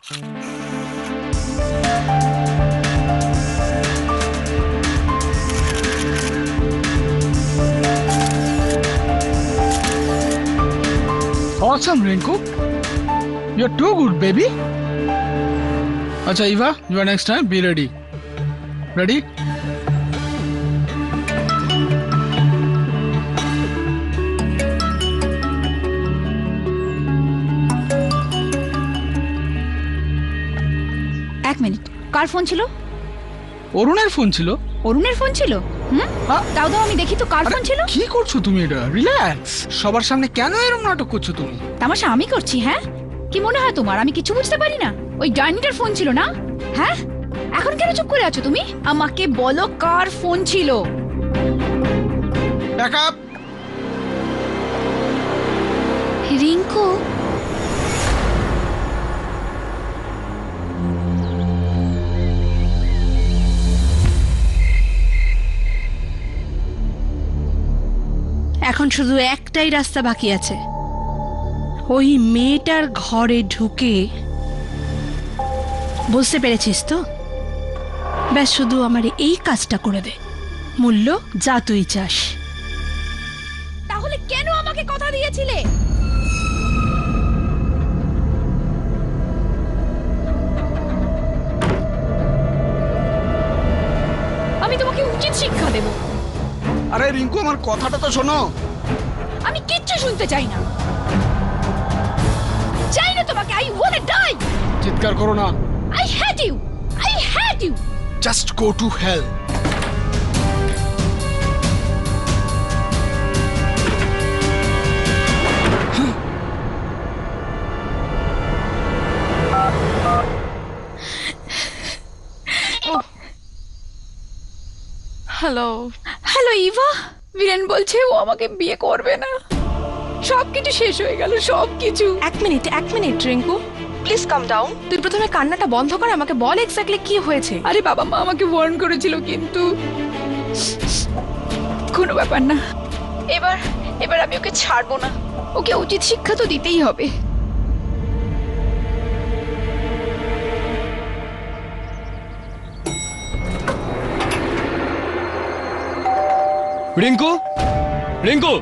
Awesome, Rinku. You're too good, baby. Acha, Eva, you are next time. Be ready. Ready? এক minute, কার phone ছিল? অরুণের phone ছিল। অরুণের phone ছিল? তাও দাও আমি দেখি তো কার ফোন ছিল। কি করছো তুমি? এটা রিল্যাক্স। সবার সামনে কেন এরকম নাটক করছো তুমি? তামাশা আমি করছি? হ্যাঁ, কি মনে হয় তোমার আমি কিছু বুঝতে পারি না? ওই ডাইনিটার ফোন ছিল না? হ্যাঁ, এখন কেন চুপ করে আছো তুমি? আমাকে বলো কার ফোন ছিল? ব্যাকআপ। রিঙ্কু। এখন শুধু একটাই রাস্তা বাকি আছে, ওই মেয়েটার ঘরে ঢুকে। বুঝতে পেরেছিস তো? ব্যাস শুধু আমার এই কাজটা করে দে, মূল্য যা তুই চাস। তাহলে কেন আমাকে কথা দিয়েছিলে? আমি তোমাকে উচিত শিক্ষা দেব। আরে রিঙ্কু, আমার কথাটা তো শোনো। আমি কিচ্ছু শুনতে চাই না। চাই না তোমাকে। I want to die. চিৎকার করো না। I hate you. I hate you. Just go to hell. Hello. Hello Eva. Biren বলছে ও আমাকে বিয়ে করবে না। সবকিছু শেষ হয়ে গেল, সবকিছু। এক minute Rinku, please calm down. তুই প্রথমে কান্নাটা বন্ধ কর, আমাকে বল এক্স্যাক্টলি কি হয়েছে। আরে বাবা মা আমাকে ওয়ার্ন করেছিল, কিন্তু কোনো ব্যাপার না। এবার আমি ওকে ছাড়বো না। ওকে উচিত শিক্ষা তো দিতেই হবে। Rinku, Rinku,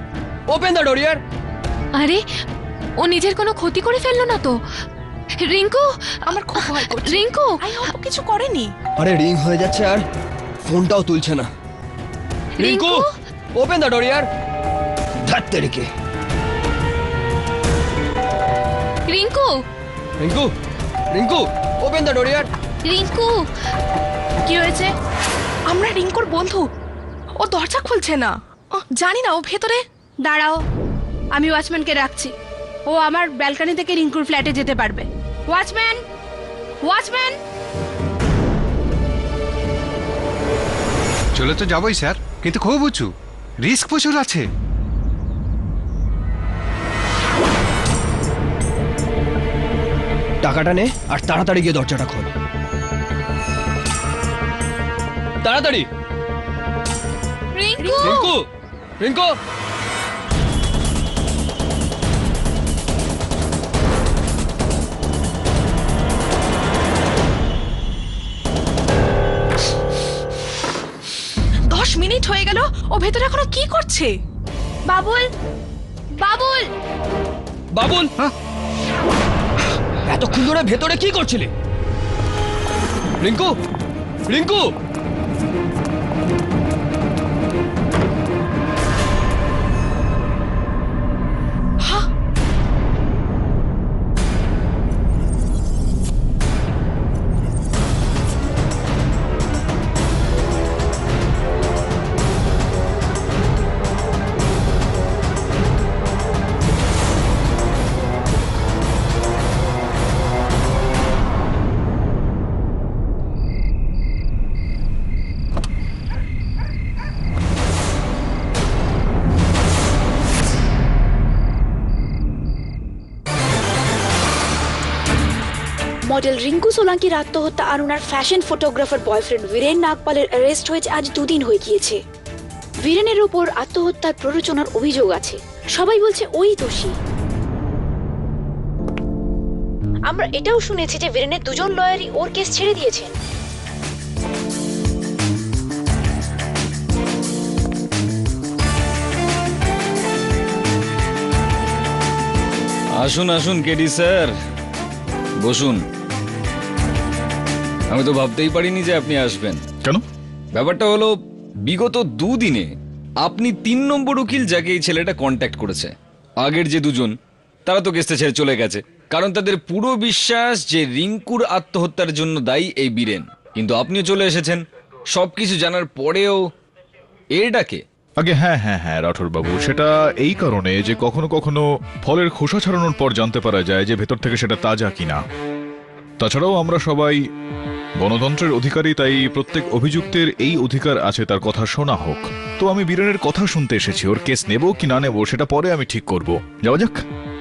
open the door ইয়ার। আরে ও নিজের কোনো ক্ষতি করে ফেললো না তো? রিঙ্কু, আমার খুব ভয় করছে। রিঙ্কু, ও কিছু করেনি। আরে রিং হয়ে যাচ্ছে আর ফোনটাও তুলছে না। রিঙ্কু, ওপেন দ্য ডোর ইয়ার। ধ্যাৎ তেরিকে। Rinku, Rinku, Rinku, open the door ইয়ার। রিঙ্কু, কি হয়েছে? আমরা রিঙ্কুর বন্ধু, ও দরজা খুলছে না। জানি না ও ভেতরে। দাঁড়াও, আমি ওয়াচম্যানকে রাখছি। ও আমার ব্যালকনি থেকে রিঙ্কুর ফ্ল্যাটে যেতে পারবে। Watchman, watchman. চলে তো যাবই স্যার, কিন্তু খুব উঁচু, রিস্ক প্রচুর আছে। টাকাটা নে আর তাড়াতাড়ি গিয়ে দরজাটা খোল। তাড়াতাড়ি। রিঙ্কু, রিঙ্কু, রিঙ্কু। মিনিট হয়ে গেল, ও ভেতরে এখনো কি করছে? বাবুল, বাবুল, বাবুল, এতক্ষণ ধরে ভেতরে কি করছিলি? রিঙ্কু, রিঙ্কু। মডেল রিঙ্কু সোলাঙ্কির আত্মহত্যা আর ওনার ফ্যাশন ফটোগ্রাফার বয়ফ্রেন্ড বীরেন নাগপালের অ্যারেস্ট হয়েছে আজ 2 দিন হয়ে গিয়েছে। বীরেনের উপর আত্মহত্যার প্ররোচনার অভিযোগ আছে, সবাই বলছে ওই দোষী। আমরা এটাও শুনেছি যে বীরেনের দুজন লয়ারই ওর কেস ছেড়ে দিয়েছেন। আসুন আসুন কেডি স্যার, বসুন। আমি তো ভাবতেই পারিনি যে আপনি আসবেন। কেন? ব্যাপারটা হলো, বিগত দুদিনে আপনি 3 নম্বর উকিল যাকে এই ছেলেটা কন্ট্যাক্ট করেছে। আগের যে দুজন, তারা তো কেসটা ছেড়ে চলে গেছে, কারণ তাদের পুরো বিশ্বাস যে রিঙ্কুর আত্মহত্যার জন্য দায়ী এই বীরেন। কিন্তু আপনিও চলে এসেছেন, সবকিছু জানার পরেও এটাকে। আগে হ্যাঁ হ্যাঁ হ্যাঁ রাঠোর বাবু, সেটা এই কারণে যে কখনো কখনো ফলের খোসা ছাড়ানোর পর জানতে পারা যায় যে ভেতর থেকে সেটা তাজা কিনা। তাছাড়াও আমরা সবাই গণতন্ত্রের অধিকারী, তাই প্রত্যেক অভিযুক্তের এই অধিকার আছে তার কথা শোনা হোক। তো আমি বীরেনের কথা শুনতে এসেছি, ওর কেস নেব কি না নেব সেটা পরে আমি ঠিক করব। যাওয়া যাক।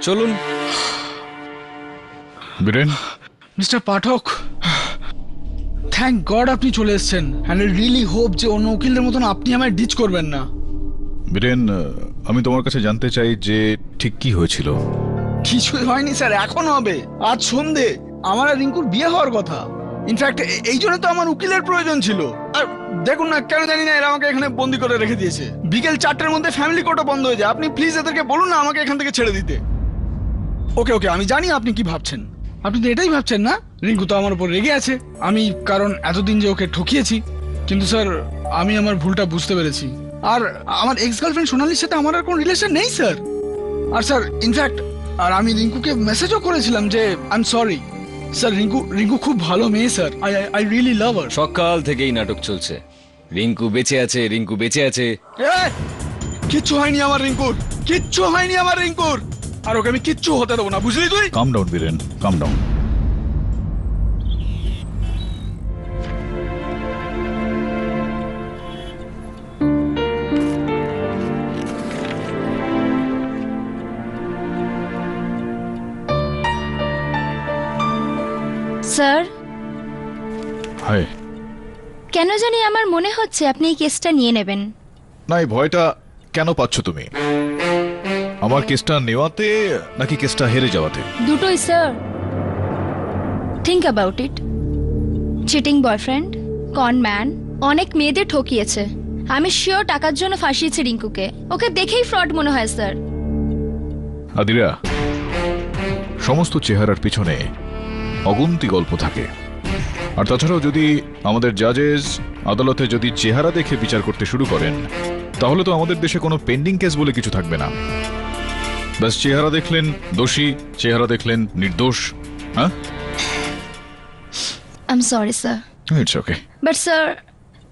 চলুন। Biren, mister Pathak, thank god আপনি চলে এসেছেন। অ্যান্ড আই রিয়েলি হোপ যে অন্য উকিলদের মতন আপনি আমায় ডিচ করবেন না। বীরেন, আমি তোমার কাছে জানতে চাই যে ঠিক কি হয়েছিল। কিছুই হয়নি স্যার, এখন হবে। আজ সন্ধে আমার আর রিঙ্কুর বিয়ে হওয়ার কথা। ইনফ্যাক্ট এই জন্য তো আমার উকিলের প্রয়োজন ছিল। আর দেখুন না, কেন জানি না এরা আমাকে এখানে বন্দি করে রেখে দিয়েছে। বিকেল 4টের মধ্যে ফ্যামিলি কোর্টও বন্ধ হয়ে যায়। আপনি প্লিজ এদেরকে বলুন না আমাকে এখান থেকে ছেড়ে দিতে। ওকে ওকে, আমি জানি আপনি কি ভাবছেন। আপনি তো এটাই ভাবছেন না, রিঙ্কু তো আমার উপর রেগে আছে আমি, কারণ এতদিন যে ওকে ঠকিয়েছি। কিন্তু স্যার, আমি আমার ভুলটা বুঝতে পেরেছি। আর আমার এক্স গার্লফ্রেন্ড সোনালির সাথে আমার আর কোনো রিলেশন নেই স্যার। আর স্যার ইনফ্যাক্ট আমি রিঙ্কুকে মেসেজও করেছিলাম যে I am sorry. Sir Rinku খুব ভালো মেয়ে স্যার, আই রিয়েলি লাভ হার। সকাল থেকেই নাটক চলছে, রিঙ্কু বেঁচে আছে, রিঙ্কু বেঁচে আছে। কিচ্ছু হয়নি আমার রিঙ্কুর, কিচ্ছু হয়নি আমার রিঙ্কুর। আর ওকে আমি কিচ্ছু হতে দেবো না, বুঝলি তুই? Calm down Biren, calm down. Sir, hi. কেন জানি আমার মনে হচ্ছে আপনি এই কেসটা নিয়ে নেবেন। না, এই ভয়টা কেন পাচ্ছ তুমি? আমার কেসটা নেওয়াতে নাকি কেসটা হেরে যাওয়াতে? দুটোই sir. Think about it. Cheating boyfriend, কন ম্যান, অনেক মেয়েদের ঠকিয়েছে। আমি শিওর টাকার জন্য ফাঁসিয়েছে রিঙ্কুকে। ওকে দেখেই ফ্রড মনে হয় স্যার। আদিরা, সমস্ত চেহারার পিছনে অগুন্তি গল্প থাকে। আর তাছাড়াও যদি আমাদের জাজেস আদালতে যদি চেহারা দেখে বিচার করতে শুরু করেন, তাহলে তো আমাদের দেশে কোনো পেন্ডিং কেস বলে কিছু থাকবে না। ব্যাস, চেহারা দেখলেন দোষী, চেহারা দেখলেন নির্দোষ। হ্যাঁ, I am sorry sir. It's okay. But sir,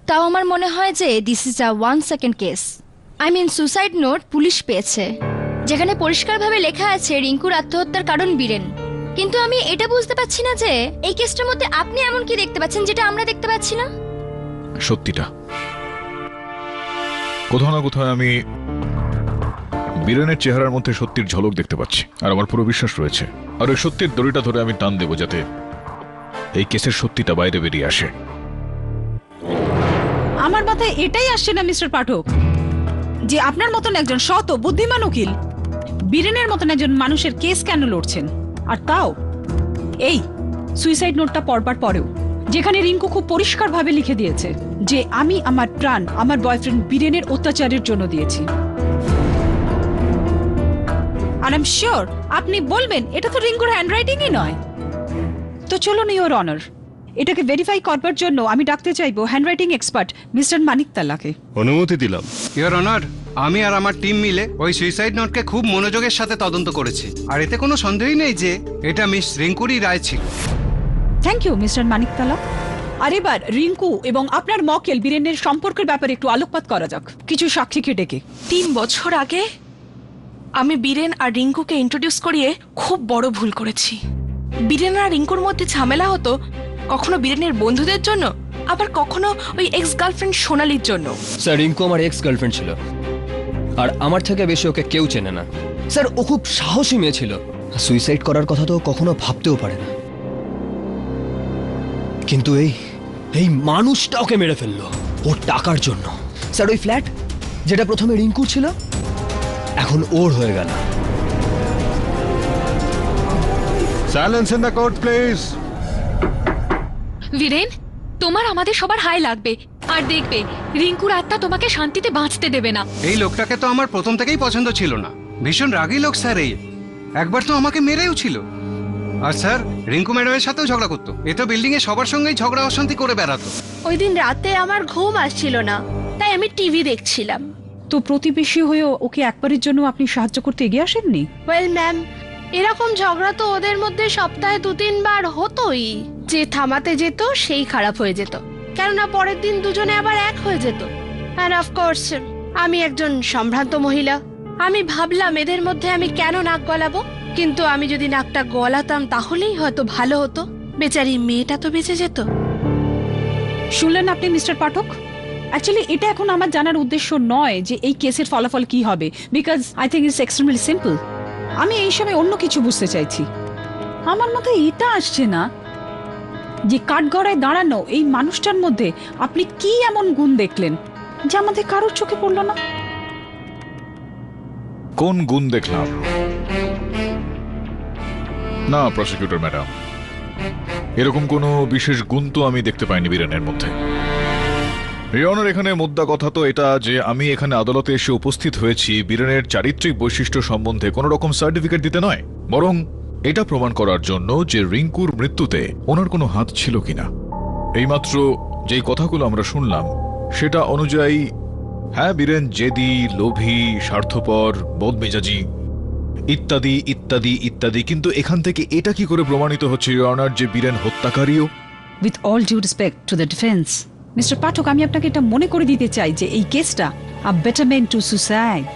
তাও আমার মনে হয় যে this is a 1 second case. I mean suicide note police পেয়েছে, যেখানে পরিষ্কারভাবে লেখা আছে রিঙ্কুর আত্মহত্যার কারণ বীরেন। কিন্তু আমি এটা বুঝতে পারছি না যে এই কেসটার মধ্যে আপনি এমন কি দেখতে পাচ্ছেন যেটা আমরা দেখতে পাচ্ছি না। সত্যিটা কোথাও না কোথাও আমি বীরেনের চেহারার মধ্যে সত্যির ঝলক দেখতে পাচ্ছি, আর আমার পুরো বিশ্বাস রয়েছে। আর ওই সত্যির দড়িটা ধরে আমি টান দেবো, যাতে এই কেসের সত্যিটা বাইরে বেরিয়ে আসে। আমার মাথায় এটাই আসছে না মিস্টার পাঠক, যে আপনার মতন একজন সৎ ও বুদ্ধিমান উকিল বীরেনের মতন একজন মানুষের কেস কেন লড়ছেন, আর তাও এই সুইসাইড নোটটা পড়বার পরেও, যেখানে রিঙ্কু খুব পরিষ্কারভাবে লিখে দিয়েছে যে আমি আমার প্রাণ আমার বয়ফ্রেন্ড বীরেনের অত্যাচারের জন্য দিয়েছি। আর আই এম শিওর আপনি বলবেন এটা তো রিঙ্কুর হ্যান্ডরাইটিংই নয়। তো চলুন ইওর অনার, এটাকে ভেরিফাই করবার জন্য আমি ডাকতে চাইবো হ্যান্ডরাইটিং এক্সপার্ট মিস্টার মানিকতালাকে। অনুমতি দিলাম। ইওর অনার, আমি আর আমার টিম মিলে ওই সুইসাইড নোটকে খুব মনোযোগের সাথে তদন্ত করেছি, আর এতে কোনো সন্দেহই নেই যে এটা মিস রিঙ্কুরই রায় ছিল। Thank you mister Maniktala. আর এবার রিঙ্কু এবং আপনার মক্কেল বীরেনের সম্পর্কের ব্যাপারে একটু আলোকপাত করা যাক, কিছু সাক্ষীকে ডেকে। 3 বছর আগে আমি বীরেন আর রিঙ্কুকে ইন্ট্রোডিউস করিয়ে খুব বড় ভুল করেছি। বীরেন আর রিঙ্কুর মধ্যে ঝামেলা হতো কখনো বীরেনের বন্ধুদের জন্য, আবার কখনো ওই এক্স গার্লফ্রেন্ড সোনালির জন্য। স্যার, রিঙ্কু আমার এক্স গার্লফ্রেন্ড ছিল, আর আমার থেকে বেশি ওকে কেউ চেনে না। স্যার, ও খুব সাহসী মেয়ে ছিল, সুইসাইড করার কথা তো কখনো ভাবতেও পারে না। কিন্তু এই মানুষটা ওকে মেরে ফেললো ওর টাকার জন্য। স্যার, ওই ফ্ল্যাট যেটা প্রথমে রিঙ্কুর ছিল এখন ওর হয়ে গেল। Silence in the court please. Biren, তোমার আমাদের সবার হাই লাগবে, আর দেখবে রিঙ্কুর আত্মা তোমাকে শান্তিতে বাঁচতে দেবে না। এই লোকটাকে তো আমার প্রথম থেকেই পছন্দ ছিল না, ভীষণ রাগী লোক স্যার। এই একবার তো আমাকে মেরেও ছিল। আর স্যার রিঙ্কু ম্যাডামের সাথেও ঝগড়া করতো। এ তো বিল্ডিং এ সবার সঙ্গেই ঝগড়া অশান্তি করে বেড়াতো। ওই দিন রাতে আমার ঘুম আসছিল না, তাই আমি টিভি দেখছিলাম। তো প্রতিবেশী হয়েও ওকে একবারের জন্য আপনি সাহায্য করতে এগিয়ে আসেননি? ওয়েল ম্যাম, এরকম ঝগড়া তো ওদের মধ্যে সপ্তাহে 2-3 বার হতোই। যে থামাতে যেত সেই খারাপ হয়ে যেত, কেননা পরের দিন দুজনে আবার এক হয়ে যেত। অ্যান্ড অফকোর্স আমি একজন সম্ভ্রান্ত মহিলা। আমি ভাবলাম এদের মধ্যে আমি কেন নাক গলাবো, কিন্তু আমি যদি নাকটা গলাতাম তাহলেই হয়তো ভালো হতো। বেচারি মেয়েটা তো বেঁচে যেত। শুনলেন আপনি মিস্টার পাঠক? অ্যাকচুয়ালি এটা এখন আমার জানার উদ্দেশ্য নয় যে এই কেসের ফলাফল কি হবে, because I think it's extremely simple. আমি এই সময় অন্য কিছু বুঝতে চাইছি। আমার মাথায় এটা আসছে না যে কাঠগড়ায় দাঁড়ানো এই মানুষটার মধ্যে আপনি কি এমন গুণ দেখলেন যে আমাদের কারোর চোখে পড়লো না? কোন গুণ দেখলাম? না প্রসিকিউটর ম্যাডাম, এরকম কোনো বিশেষ গুণ তো আমি দেখতে পাইনি বীরেনের মধ্যে। রিয়নের এখানে মুদ্রা কথা তো এটা যে আমি এখানে আদালতে এসে উপস্থিত হয়েছি বীরেনের চারিত্রিক বৈশিষ্ট্য সম্বন্ধে কোনো রকম সার্টিফিকেট দিতে নয়, বরং এটা প্রমাণ করার জন্য যে রিঙ্কুর মৃত্যুতে ওনার কোনো হাত ছিল কিনা। এইমাত্র যেই কথাগুলো আমরা শুনলাম সেটা অনুযায়ী হ্যাঁ, বীরেন জেদি, লোভী, স্বার্থপর, বদমেজাজি ইত্যাদি ইত্যাদি ইত্যাদি। কিন্তু এখান থেকে এটা কি করে প্রমাণিত হচ্ছে ইওর অনার যে বীরেন হত্যাকারীও? With all due respect to the defence, mister Pathak, আমি আপনাকে এটা মনে করে দিতে চাই যে এই কেসটা আ বেটারমেন্ট টু সুসাইড,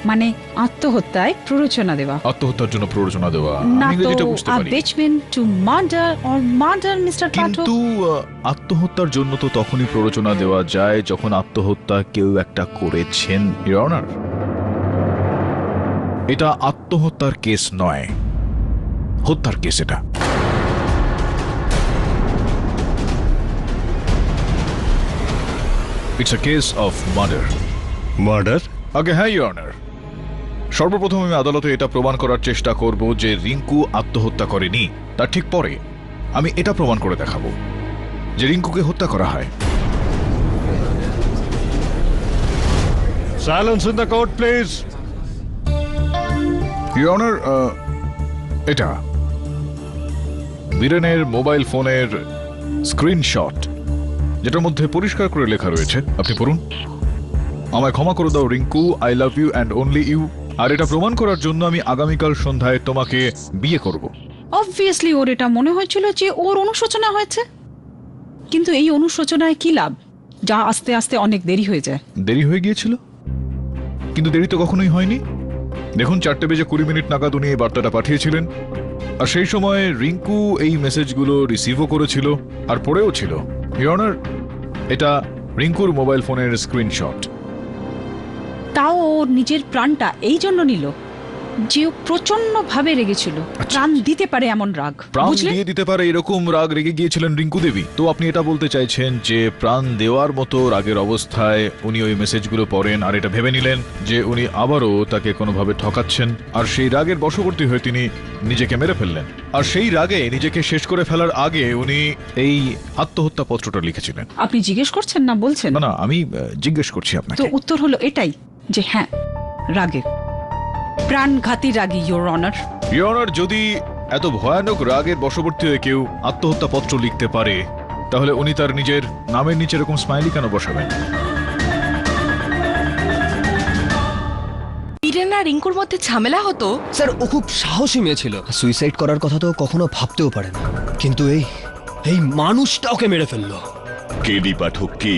মানে আত্মহত্যায় প্ররোচনা দেওয়া। আত্মহত্যার জন্য প্ররোচনা দেওয়া, না আমি তো ইংরেজিটা বুঝতে আ পারি। Abetment to murder or murder, mister Pathak. কিন্তু আত্মহত্যার জন্য তো তখনই প্ররোচনা দেওয়া যায় যখন আত্মহত্যা কেউ একটা করেছেন ইওর অনার। এটা আত্মহত্যার কেস নয়, হত্যার কেস। এটা it's a case of murder. Murder? আগে হ্যাঁ ইওর অনার, সর্বপ্রথম আমি আদালতে এটা প্রমাণ করার চেষ্টা করব যে রিঙ্কু আত্মহত্যা করেনি। তার ঠিক পরে আমি এটা প্রমাণ করে দেখাবো যে রিঙ্কুকে হত্যা করা হয়। Silence in the court please. Your honour, এটা বীরেনের মোবাইল ফোনের স্ক্রিনশট, যেটার মধ্যে পরিষ্কার করে লেখা রয়েছে, আপনি পড়ুন। আমায় ক্ষমা করে দাও Rinku, I love you and only you. আর এটা প্রমাণ করার জন্য আমি আগামীকাল সন্ধ্যায় তোমাকে বিয়ে করব। অবভিয়াসলি ওর এটা মনে হয়েছিল যে ওর অনুশোচনা হয়েছে, কিন্তু এই অনুশোচনায় কি লাভ, যা আস্তে আস্তে অনেক দেরি হয়ে যায়। দেরি হয়ে গিয়েছিল, কিন্তু দেরি তো কখনোই হয়নি। দেখুন 4:20 নাগাদ উনি এই বার্তাটা পাঠিয়েছিলেন, আর সেই সময় রিঙ্কু এই মেসেজগুলো রিসিভও করেছিল আর পড়েও ছিল। ইওর অনার, এটা রিঙ্কুর মোবাইল ফোনের স্ক্রিনশট। তাও ওর নিজের প্রাণটা এই জন্য নিল যে ও প্রচন্ড ভাবে রেগেছিল। প্রাণ দিতে পারে এমন রাগ, প্রাণ বুঝলেন? দিয়ে দিতে পারে এরকম রাগ রেগে গিয়েছিলেন রিঙ্কু দেবী। তো আপনি এটা বলতে চাইছেন যে প্রাণ দেওয়ার মতো রাগের অবস্থায় উনি ওই মেসেজগুলো পড়েন আর এটা ভেবে নিলেন যে উনি আবারও তাকে কোনোভাবে ঠকাচ্ছেন, আর সেই রাগের বশবর্তী হয়ে তিনি নিজেকে মেরে ফেললেন। আর সেই রাগে নিজেকে শেষ করে ফেলার আগে উনি এই আত্মহত্যা পত্রটা লিখেছিলেন। আপনি জিজ্ঞেস করছেন না বলছেন? না না, আমি জিজ্ঞেস করছি আপনাকে। তো উত্তর হলো এটাই যে হ্যাঁ, রাগে, প্রাণঘাতী রাগী ইওর অনার। ইওর অনার, যদি এত ভয়ানক রাগের বশবর্তী হয়ে কেউ আত্মহত্যা পত্র লিখতে পারে তাহলে উনি তার নিজের নামের নিচে এরকম স্মাইলি কেন বসাবেন? বীরেন আর রিঙ্কুর মধ্যে ঝামেলা হতো। স্যার ও খুব সাহসী মেয়ে ছিল, সুইসাইড করার কথা তো কখনো ভাবতেও পারে না, কিন্তু এই মানুষটা ওকে মেরে ফেললো। কেডি পাঠক কি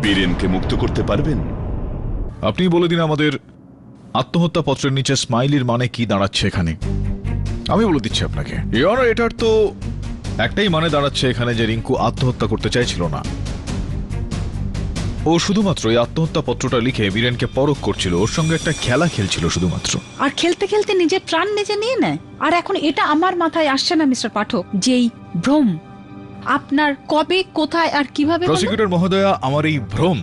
বীরেনকে মুক্ত করতে পারবেন? আপনি বলে দিন আমাদের আত্মহত্যা পত্রের নিচে স্মাইলির মানে কি দাঁড়াচ্ছে এখানে। আমি বলে দিচ্ছি আপনাকে। ইওর অনার, এটার তো একটাই মানে দাঁড়াচ্ছে এখানে যে রিঙ্কু আত্মহত্যা করতে চাইছিল না। ও শুধুমাত্র এই আত্মহত্যা পত্রটা লিখে বীরেনকে পরখ করছিল, ওর সঙ্গে একটা খেলা খেলছিল শুধুমাত্র। আর খেলতে খেলতে নিজের প্রাণ নিজে নিয়ে নেয়। আর এখন এটা আমার মাথায় আসছে না মিস্টার পাঠক, যেই ভ্রম আপনার কবে, কোথায় আর কিভাবে হলো? প্রসিকিউটর মহোদয়া, আমার এই ভ্রম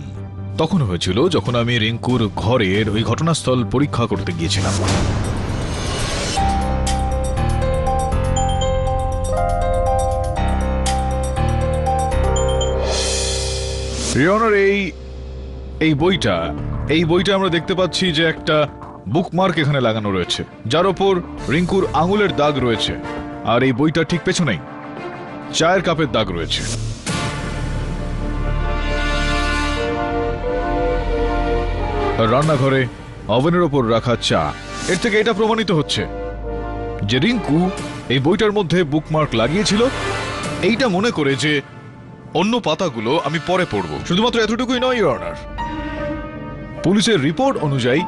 তখন হয়েছিল যখন আমি রিঙ্কুর ঘরের ওই ঘটনাস্থল পরীক্ষা করতে গিয়েছিলাম। ইয়নার, এই বইটা আমরা দেখতে পাচ্ছি যে একটা বুকমার্ক এখানে লাগানো রয়েছে, যার ওপর রিঙ্কুর আঙুলের দাগ রয়েছে। আর এই বইটা ঠিক পেছনেই চায়ের কাপের দাগ রয়েছে। রান্নাঘরে ওভেনের ওপর রাখা চা, এর থেকে এটা প্রমাণিত হচ্ছে যে রিঙ্কু এই বইটার মধ্যে বুকমার্ক লাগিয়েছিল, এইটা মনে করে যে অন্য পাতাগুলো আমি পরে পড়ব। শুধুমাত্র এতটুকুই নয় ইওর অনার, পুলিশের রিপোর্ট অনুযায়ী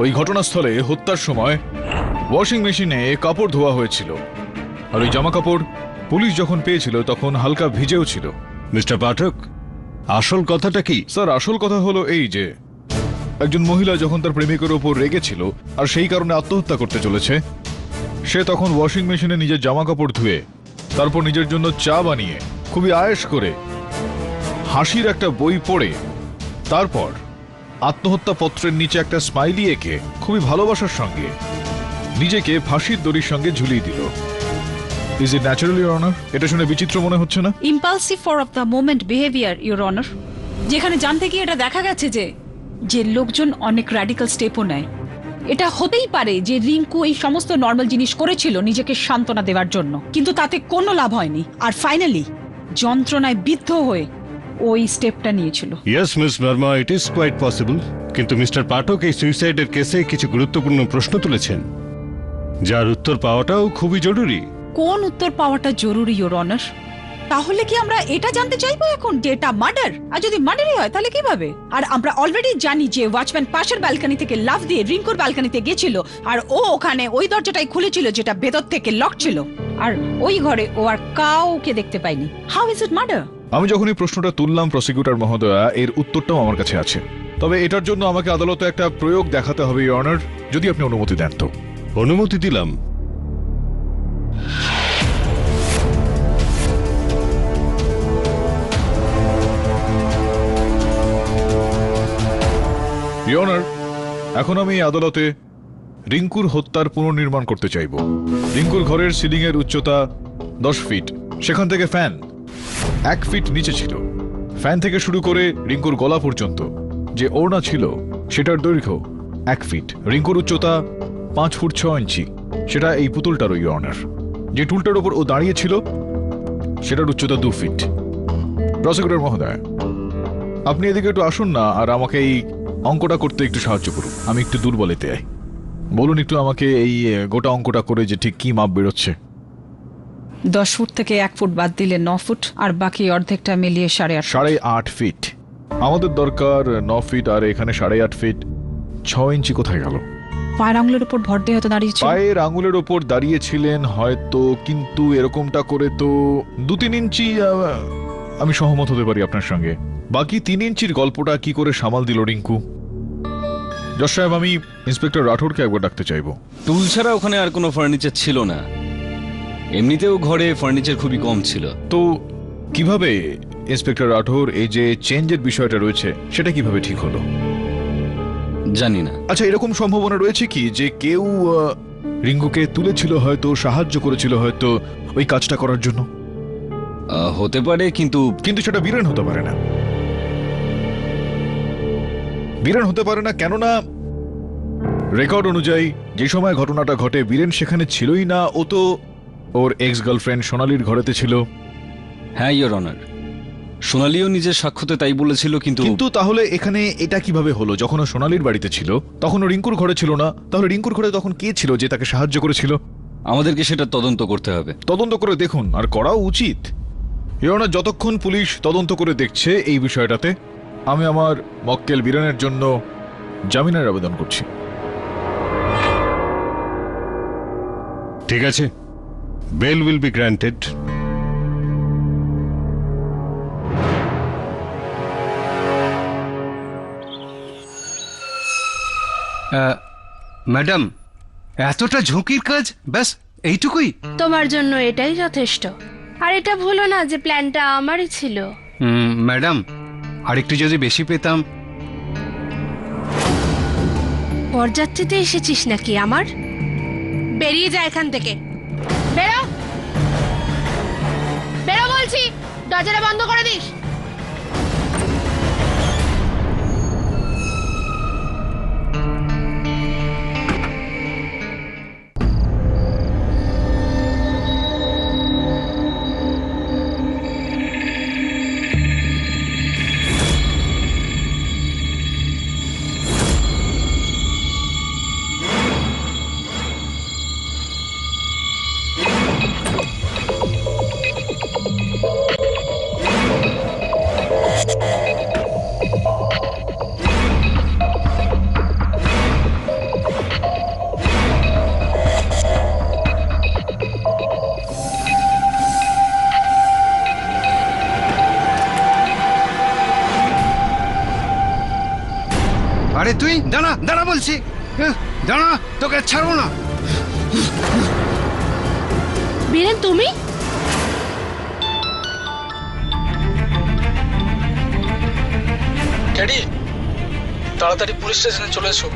ওই ঘটনাস্থলে হত্যার সময় ওয়াশিং মেশিনে কাপড় ধোয়া হয়েছিল, আর ওই জামা কাপড় পুলিশ যখন পেয়েছিল তখন হালকা ভিজেও ছিল। মিস্টার পাঠক, আসল কথাটা কি? স্যার, আসল কথা হলো এই যে একজন মহিলা যখন তার প্রেমিকের ওপর রেগেছিল আর সেই কারণে আত্মহত্যা করতে চলেছে, সে তখন ওয়াশিং মেশিনে নিজের জামা কাপড় ধুয়ে তারপর নিজের জন্য চা বানিয়ে খুবই আয়েশ করে হাসির একটা বই পড়ে তারপর আত্মহত্যা পত্রের নিচে একটা স্মাইলি এঁকে খুবই ভালোবাসার সঙ্গে নিজেকে ফাঁসির দড়ির সঙ্গে ঝুলিয়ে দিল। Is it natural your honour? এটা শুনে বিচিত্র মনে হচ্ছে না? Impulsive for of the moment behaviour your honour, যেখানে জানতে গিয়ে এটা দেখা গেছে যে লোকজন অনেক র্যাডিক্যাল স্টেপও নেয়। এটা হতেই পারে যে রিঙ্কু এই সমস্ত নর্মাল জিনিস করেছিল নিজেকে সান্ত্বনা দেওয়ার জন্য, কিন্তু তাতে কোনো লাভ হয়নি, আর ফাইনালি যন্ত্রণায় বিদ্ধ হয়ে ওই স্টেপটা নিয়েছিল। Yes miss Verma, it is quite possible. কিন্তু মিস্টার পাঠক এই সুইসাইডের কেসে কিছু গুরুত্বপূর্ণ প্রশ্ন তুলেছেন, যার উত্তর পাওয়াটাও খুবই জরুরি। কোন উত্তর পাওয়াটা জরুরি ইওর অনার? তাহলে কি আমরা এটা জানতে চাইবো এখন যে এটা মার্ডার? আর যদি মার্ডারই হয় তাহলে কিভাবে? আর আমরা অলরেডি জানি যে ওয়াচম্যান পাশের ব্যালকনি থেকে লাফ দিয়ে রিঙ্কুর ব্যালকনিতে গেছিল, আর ও ওখানে ওই দরজাটাই খুলেছিল যেটা ভেতর থেকে লক ছিল, আর ওই ঘরে ও আর কাউকে দেখতে পাইনি। How is it murder? আমি যখন এই প্রশ্নটা তুললাম প্রসিকিউটর মহোদয়া, এর উত্তরটাও আমার কাছে আছে। তবে এটার জন্য আমাকে আদালতে একটা প্রয়োগ দেখাতে হবে ইওর অনার, যদি আপনি অনুমতি দেন তো। অনুমতি দিলাম। ইওর অনার, এখন আমি আদালতে রিঙ্কুর হত্যার পুনর্নির্মাণ করতে চাইব। রিঙ্কুর ঘরের সিলিং এর উচ্চতা 10 ফিট, সেখান থেকে ফ্যান 1 ফিট নিচে ছিল। ফ্যান থেকে শুরু করে রিঙ্কুর গলা পর্যন্ত যে ওড়না ছিল সেটার দৈর্ঘ্য 1 ফিট। রিঙ্কুর উচ্চতা 5 ফুট 6 ইঞ্চি, সেটা এই পুতুলটার ইওর অনার। যে টুলটার উপর ও দাঁড়িয়েছিল সেটার উচ্চতা 2 ফিট। প্রসিকিউটর মহোদয়, আপনি এদিকে একটু আসুন না, আর আমাকে এই অঙ্কটা করতে একটু সাহায্য করুন। আমি একটু দুর্বল এতে। বলুন একটু আমাকে এই গোটা অঙ্কটা করে যে ঠিক কি মাপ বেরোচ্ছে। 10 ফুট থেকে 1 ফুট বাদ দিলে 9 ফুট, আর বাকি অর্ধেকটা মিলিয়ে 8.5 8.5 ফিট। আমাদের দরকার 9 ফিট, আর এখানে 8.5 ফিট। 6 ইঞ্চি কোথায় গেল? পায়ের আঙুলের উপর ভর দিয়ে হয়তো দাঁড়িয়েছিল। পায়ের আঙুলের উপর দাঁড়িয়েছিলেন হয়তো, কিন্তু এরকমটা করে তো 2-3 ইঞ্চি আমি সহমত হতে পারি আপনার সঙ্গে। বাকি 3 ইঞ্চির গল্পটা কি করে সামাল দিল রিঙ্কু? জজ সাহেব, আমি ইন্সপেক্টর রাঠোরকে একবার ডাকতে চাইবো। টুল ছাড়া ওখানে আর কোনো ফার্নিচার ছিল না, এমনিতেও ঘরে ফার্নিচার খুবই কম ছিল। তো কিভাবে ইন্সপেক্টর রাঠোর এই যে চেঞ্জের বিষয়টা রয়েছে সেটা কিভাবে ঠিক হলো? জানি না। আচ্ছা, এরকম সম্ভাবনা রয়েছে কি যে কেউ রিঙ্কুকে তুলেছিল, হয়তো সাহায্য করেছিল হয়তো ওই কাজটা করার জন্য? হতে পারে, কিন্তু সেটা বীরেন হতে পারে না। বীরেন হতে পারে না কেননা রেকর্ড অনুযায়ী যে সময় ঘটনাটা ঘটে বীরেন সেখানে ছিলই না। ও তো ওর এক্স গার্লফ্রেন্ড সোনালির ঘরেতে ছিল। হ্যাঁ ইওর অনার, সোনালিও নিজের সাক্ষ্যতে তাই বলেছিল। কিন্তু তাহলে এখানে এটা কিভাবে হলো? যখন ও সোনালির বাড়িতে ছিল তখন ও রিঙ্কুর ঘরে ছিল না, তাহলে রিঙ্কুর ঘরে তখন কে ছিল যে তাকে সাহায্য করেছিল? আমাদেরকে সেটা তদন্ত করতে হবে। তদন্ত করে দেখুন, আর করাও উচিত। ইওর অনার, যতক্ষণ পুলিশ তদন্ত করে দেখছে এই বিষয়টাতে, আমি আমার মক্কেল বীরেনের জন্য জামিনের আবেদন করছি। ঠিক আছে, bail will be granted. Madam, এতটা ঝুঁকির কাজ ব্যাস এইটুকুই? তোমার জন্য এটাই যথেষ্ট। আর এটা ভুলো না যে প্ল্যানটা আমারই ছিল। ম্যাডাম, আরেকটু যদি বেশি পেতাম। বরযাত্রীতে এসেছিস নাকি আমার? বেরিয়ে যা এখান থেকে, বেরো বেরো বলছি, দরজাটা বন্ধ করে দিস। আরে তুই দাঁড়া দাঁড়া বলছি, দাঁড়া, তোকে ছাড়বো না। বীরেন তুমি? ড্যাডি তাড়াতাড়ি পুলিশ স্টেশনে চলে এসো।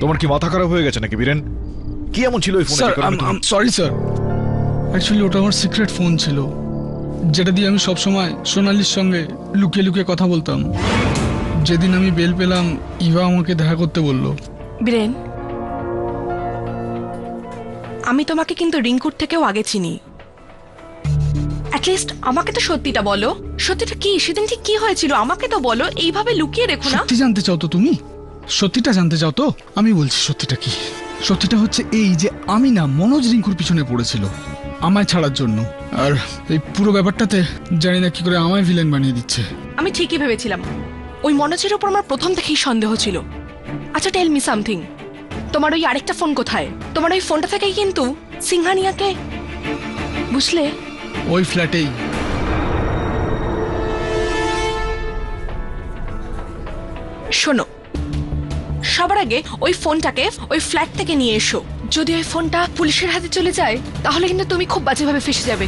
তোমার কি মাথা খারাপ হয়ে গেছে নাকি বীরেন? কি এমন ছিল ওই ফোনে? স্যার সরি স্যার, অ্যাকচুয়ালি ওটা আমার সিক্রেট ফোন ছিল, যেটা দিয়ে আমি সবসময় সোনালির সঙ্গে লুকিয়ে লুকিয়ে কথা বলতাম। যেদিন আমি বেল পেলাম ইভা আমাকে দেখা করতে বলল। বীরেন, আমি তোমাকে কিন্তু রিঙ্কুর থেকেও আগে চিনি। অ্যাটলিস্ট আমাকে তো সত্যিটা বলো, সত্যিটা কি? সেদিন ঠিক কি হয়েছিল আমাকে তো বলো, এইভাবে লুকিয়ে রেখো না। সত্যি জানতে চাও তো তুমি? সত্যিটা জানতে চাও তো? আমি বলছি সত্যিটা কি। সত্যিটা হচ্ছে এই যে আমি না মনোজ রিঙ্কুর পিছনে পড়েছিল আমায় ছাড়ার জন্য, আর এই পুরো ব্যাপারটাতে জানি না কি করে আমায় ভিলেন বানিয়ে দিচ্ছে। আমি ঠিকই ভেবেছিলাম, ওই মনোজের উপর আমার প্রথম থেকেই সন্দেহ ছিল। আচ্ছা টেল মি সামথিং, তোমার ওই আরেকটা ফোন কোথায়? তোমার ওই ফোনটা থেকেই কিন্তু সিংহানিয়াকে বুঝলে? ওই ফ্ল্যাটেই। শোনো, সবার আগে ওই ফোনটাকে ওই ফ্ল্যাট থেকে নিয়ে এসো। যদি ওই ফোনটা পুলিশের হাতে চলে যায় তাহলে কিন্তু তুমি খুব বাজেভাবে ফেসে যাবে।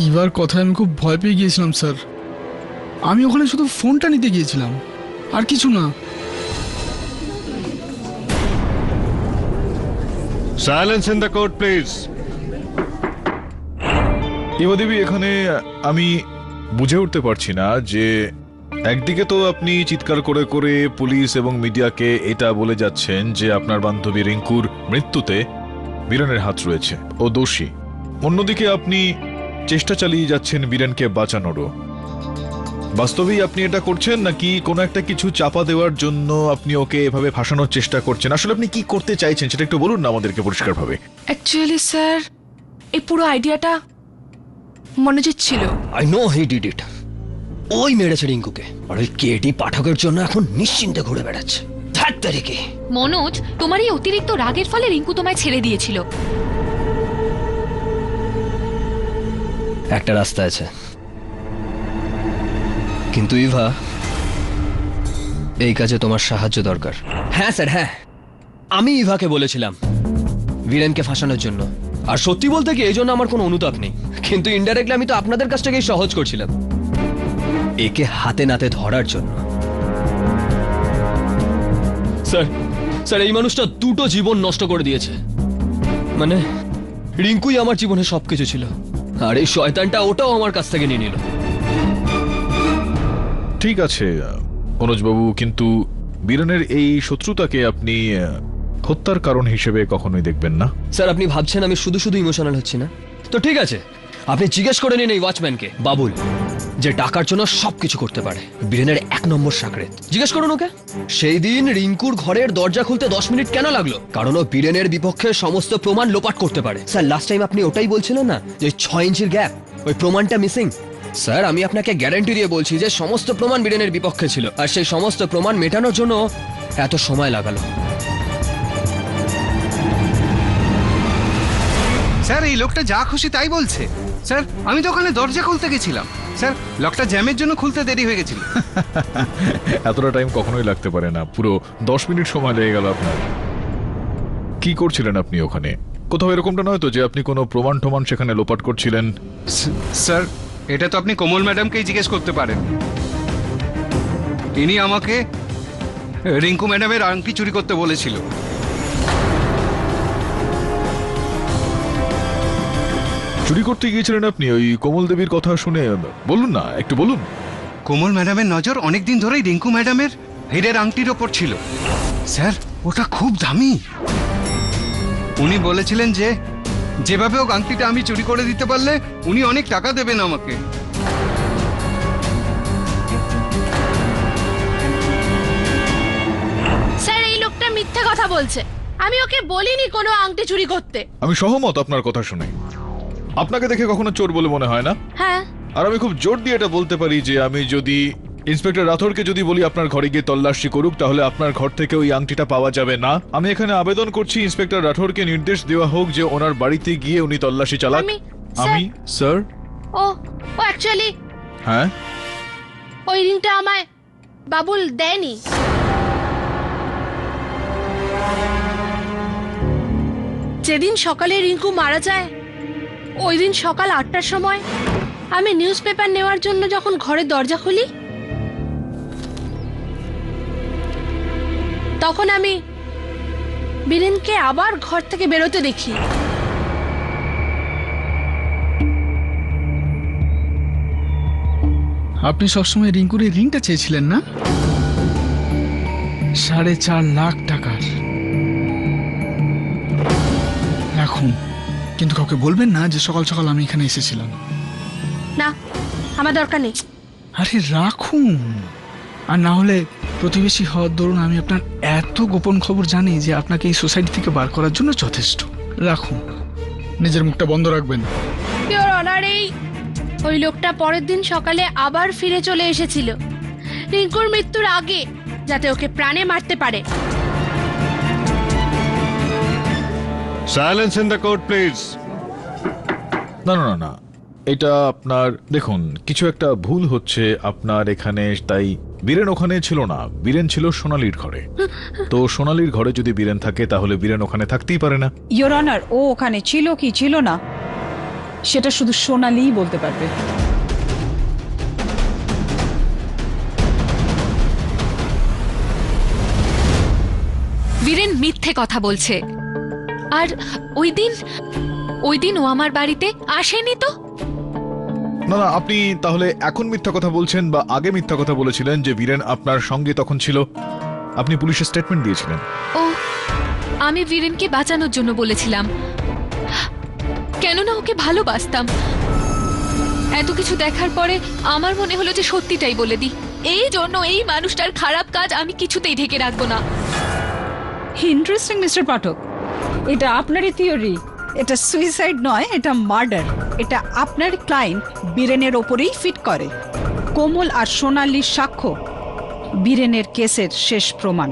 ইভার কথায় আমি খুব ভয় পেয়ে গিয়েছিলাম স্যার। আমি ওখানে শুধু ফোনটা নিতে গিয়েছিলাম, আর কিছু না। Silence in the court please. Eva Devi, এখানে আমি বুঝে উঠতে পারছি না যে একদিকে তো আপনি চিৎকার করে করে পুলিশ এবং মিডিয়াকে এটা বলে যাচ্ছেন যে আপনার বান্ধবী রিঙ্কুর মৃত্যুতে বীরেনের হাত রয়েছে, ও দোষী। অন্যদিকে আপনি চেষ্টা চালিয়ে যাচ্ছেন বীরেনকে বাঁচানোরও। বাস্তবেই আপনি এটা করছেন নাকি কোনো একটা কিছু চাপা দেওয়ার জন্য আপনি ওকে এভাবে ফাঁসানোর চেষ্টা করছেন? আসলে আপনি কি করতে চাইছেন সেটা একটু বলুন না আমাদেরকে পরিষ্কারভাবে। অ্যাকচুয়ালি স্যার, এই পুরো আইডিয়াটা মনোজিৎ ছিল। I know he did it. ওই মেরেছে রিঙ্কুকে, আর ওই কেটি পাঠকের জন্য এখন নিশ্চিন্তে ঘুরে বেড়াচ্ছে। ধাত্তারিকে মনোজ, তোমার এই অতিরিক্ত রাগের ফলে রিঙ্কু তোমায় ছেড়ে দিয়েছিল। একটা রাস্তা আছে, কিন্তু ইভা এই কাজে তোমার সাহায্য দরকার। হ্যাঁ স্যার, হ্যাঁ, আমি ইভাকে বলেছিলাম বীরেনকে ফাঁসানোর জন্য, আর সত্যি বলতে কি এই জন্য আমার কোনো অনুতাপ নেই, কিন্তু ইনডাইরেক্টলি আমি তো আপনাদের কাজটাকেই সহজ করছিলাম একে হাতে নাতে ধরার জন্য। স্যার স্যার এই মানুষটা দুটো জীবন নষ্ট করে দিয়েছে। মানে রিঙ্কুই আমার জীবনে সবকিছু ছিল, আর এই শয়তানটা ওটাও আমার কাছ থেকে নিয়ে নিল। ঠিক আছে মনোজবাবু, কিন্তু বীরেনের এই শত্রুতাকে আপনি হত্যার কারণ হিসেবে কখনোই দেখবেন না। স্যার আপনি ভাবছেন আমি শুধু শুধু ইমোশনাল হচ্ছি না তো? ঠিক আছে, আপনি জিজ্ঞেস করে নিন এই ওয়াচম্যানকে, বাবুল, যে টাকার জন্য সবকিছু করতে পারে, বীরেনের 1 নম্বর সাকরেত। জিজ্ঞেস করুন ওকে সেই দিন রিঙ্কুর ঘরের দরজা খুলতে 10 মিনিট কেন লাগলো, কারণ ও বীরেনের বিপক্ষে সমস্ত প্রমাণ লোপাট করতে পারে। স্যার লাস্ট টাইম আপনি ওটাই বলছিলেন না যে 6 ইঞ্চির গ্যাপ, ওই প্রমাণটা মিসিং। স্যার আমি আপনাকে গ্যারান্টি দিয়ে বলছি যে সমস্ত প্রমাণ বীরেনের বিপক্ষে ছিল, আর সেই সমস্ত প্রমাণ মেটানোর জন্য এত সময় লাগালো। স্যার এই লোকটা যা খুশি তাই বলছে। স্যার আমি তো ওখানে দরজা খুলতে গেছিলাম, স্যার লকটা জ্যামের জন্য খুলতে দেরি হয়ে গেছিল। এতটা টাইম কখনোই লাগতে পারে না, পুরো 10 মিনিট সময় লেগে গেল আপনার। কি করছিলেন আপনি ওখানে? কোথাও এরকমটা নয় তো যে আপনি কোনো প্রমাণ টমান সেখানে লোপাট করছিলেন? স্যার এটা তো আপনি কোমল ম্যাডামকেই জিজ্ঞেস করতে পারেন। তিনি আমাকে রিঙ্কু ম্যাডামের আংটি চুরি করতে বলেছিল। চুরি করতে গিয়েছিলেন আপনি ওই কোমল দেবীর কথা শুনে? বলুন না, একটু বলুন। কোমল ম্যাডামের নজর অনেকদিন ধরেই রিঙ্কু ম্যাডামের হীরের আংটির ওপর ছিল। স্যার ওটা খুব দামি। উনি বলেছিলেন যে যেভাবে হোক আংটিটা আমি চুরি করে দিতে পারলে উনি অনেক টাকা দেবেন আমাকে। স্যার এই লোকটা মিথ্যে কথা বলছে, আমি ওকে বলিনি কোনো আংটি চুরি করতে। আমি সহমত আপনার কথা শুনে। আপনাকে দেখে কখনো চোর বলে মনে হয় না। হ্যাঁ, আর আমি খুব জোর দিয়ে এটা বলতে পারি যে আমি যদি ইন্সপেক্টর রাথোরকে যদি বলি আপনার ঘরে গিয়ে তল্লাশি করুক, তাহলে আপনার ঘর থেকে ওই আংটিটা পাওয়া যাবে না। আমি এখানে আবেদন করছি ইন্সপেক্টর রাথোরকে নির্দেশ দেওয়া হোক যে ওনার বাড়িতে গিয়ে উনি তল্লাশি চালাক। আমি স্যার ও অ্যাকচুয়ালি হ্যাঁ ওই রিংটা আমায় বাবুল দেয়নি। যেদিন সকালে রিঙ্কু মারা যায় ওই দিন সকাল 8টার সময় আমি নিউজ পেপার নেওয়ার জন্য যখন ঘরের দরজা খুলি তখন আমি বীরেনকে আবার ঘর থেকে বেরোতে দেখি। আপনি সবসময় রিঙ্কুর এই রিংটা চেয়েছিলেন না? 4.5 লাখ টাকার। রাখুন, কিন্তু কাউকে বলবেন না যে সকাল সকাল আমি এখানে এসেছিলাম। না, আমার দরকার নেই। আরে রাখুন, আর না হলে প্রতিবেশী হওয়ার দরুন আমি আপনার এত গোপন খবর জানি যে আপনাকে এই সোসাইটি থেকে বার করার জন্য যথেষ্ট। রাখুন, নিজের মুখটা বন্ধ রাখবেন। ইওর অনার, ওই লোকটা পরের দিন সকালে আবার ফিরে চলে এসেছিল রিঙ্কুর মৃত্যুর আগে, যাতে ওকে প্রাণে মারতে পারে। Silence in the court please. না না না না, এটা আপনার দেখুন কিছু একটা ভুল হচ্ছে আপনার এখানে। তাই বীরেন ওখানে ছিল না, বীরেন ছিল সোনালীর ঘরে। তো সোনালীর ঘরে যদি বীরেন থাকে তাহলে বীরেন ওখানে থাকতেই পারে না। ইয়োর অনার, ও ওখানে ছিল কি ছিল না সেটা শুধু সোনালিই বলতে পারবে। বীরেন মিথ্যে কথা বলছে। আর ওই দিন ও আমার বাড়িতে আসেনি তো। না না, আপনি তাহলে এখন মিথ্যা কথা বলছেন বা আগে মিথ্যা কথা বলেছিলেন যে বীরেন আপনার সঙ্গে তখন ছিল? আপনি পুলিশের স্টেটমেন্ট দিয়েছিলেন। ও, আমি বীরেনকে বাঁচানোর জন্য বলেছিলাম, কেননা ওকে ভালোবাসতাম। এত কিছু দেখার পরে আমার মনে হলো যে সত্যিটাই বলে দিই। এই জন্য এই মানুষটার খারাপ কাজ আমি কিছুতেই ঢেকে রাখবো না। ইন্টারেস্টিং মিস্টার পাঠক, এটা আপনারই থিওরি। এটা সুইসাইড নয়, এটা মার্ডার। এটা আপনার ক্লায়েন্ট বীরেনের ওপরেই ফিট করে। কোমল আর সোনালীর সাক্ষ্য বীরেনের কেসের শেষ প্রমাণ।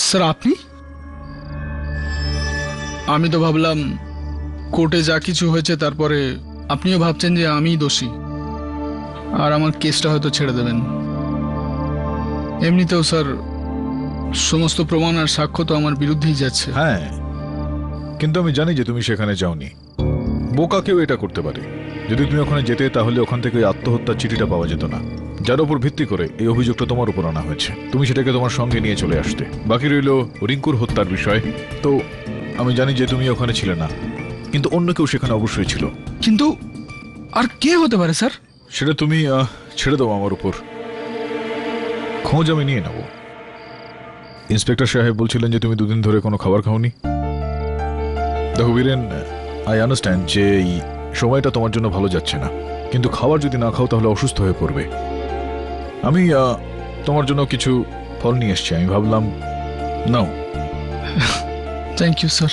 স্যার, আপনি? আমি তো ভাবলাম কোর্টে যা কিছু হয়েছে তারপরে আপনিও ভাবছেন যে আমিই দোষী আর আমার কেসটা হয়তো ছেড়ে দেবেন। এমনিতেও স্যার সমস্ত প্রমাণ আর সাক্ষ্য তো আমার বিরুদ্ধেই যাচ্ছে। হ্যাঁ, কিন্তু আমি জানি যে তুমি সেখানে যাওনি। বোকা কেউ এটা করতে পারে। যদি তুমি ওখানে যেতে তাহলে ওখান থেকে আত্মহত্যার চিঠিটা পাওয়া যেত না, যার উপর ভিত্তি করে এই অভিযোগটা তোমার উপর আনা হয়েছে। তুমি সেটাকে তোমার সঙ্গে নিয়ে চলে আসতে। বাকি রইল রিঙ্কুর হত্যার বিষয়। তো আমি জানি যে তুমি ওখানে ছিলে না, কিন্তু অন্য কেউ সেখানে অবশ্যই ছিল। কিন্তু আর কে হতে পারে স্যার? সেটা তুমি ছেড়ে দাও আমার উপর, খোঁজ আমি নিয়ে নেব। ইন্সপেক্টর সাহেব বলছিলেন যে তুমি দুদিন ধরে কোনো খাবার খাওনি। দেখো বীরেন, আই আন্ডারস্ট্যান্ড যে এই সময়টা তোমার জন্য ভালো যাচ্ছে না, কিন্তু খাবার যদি না খাও তাহলে অসুস্থ হয়ে পড়বে। আমি তোমার জন্য কিছু ফল নিয়ে এসেছি, আমি ভাবলাম নাও। Thank you sir.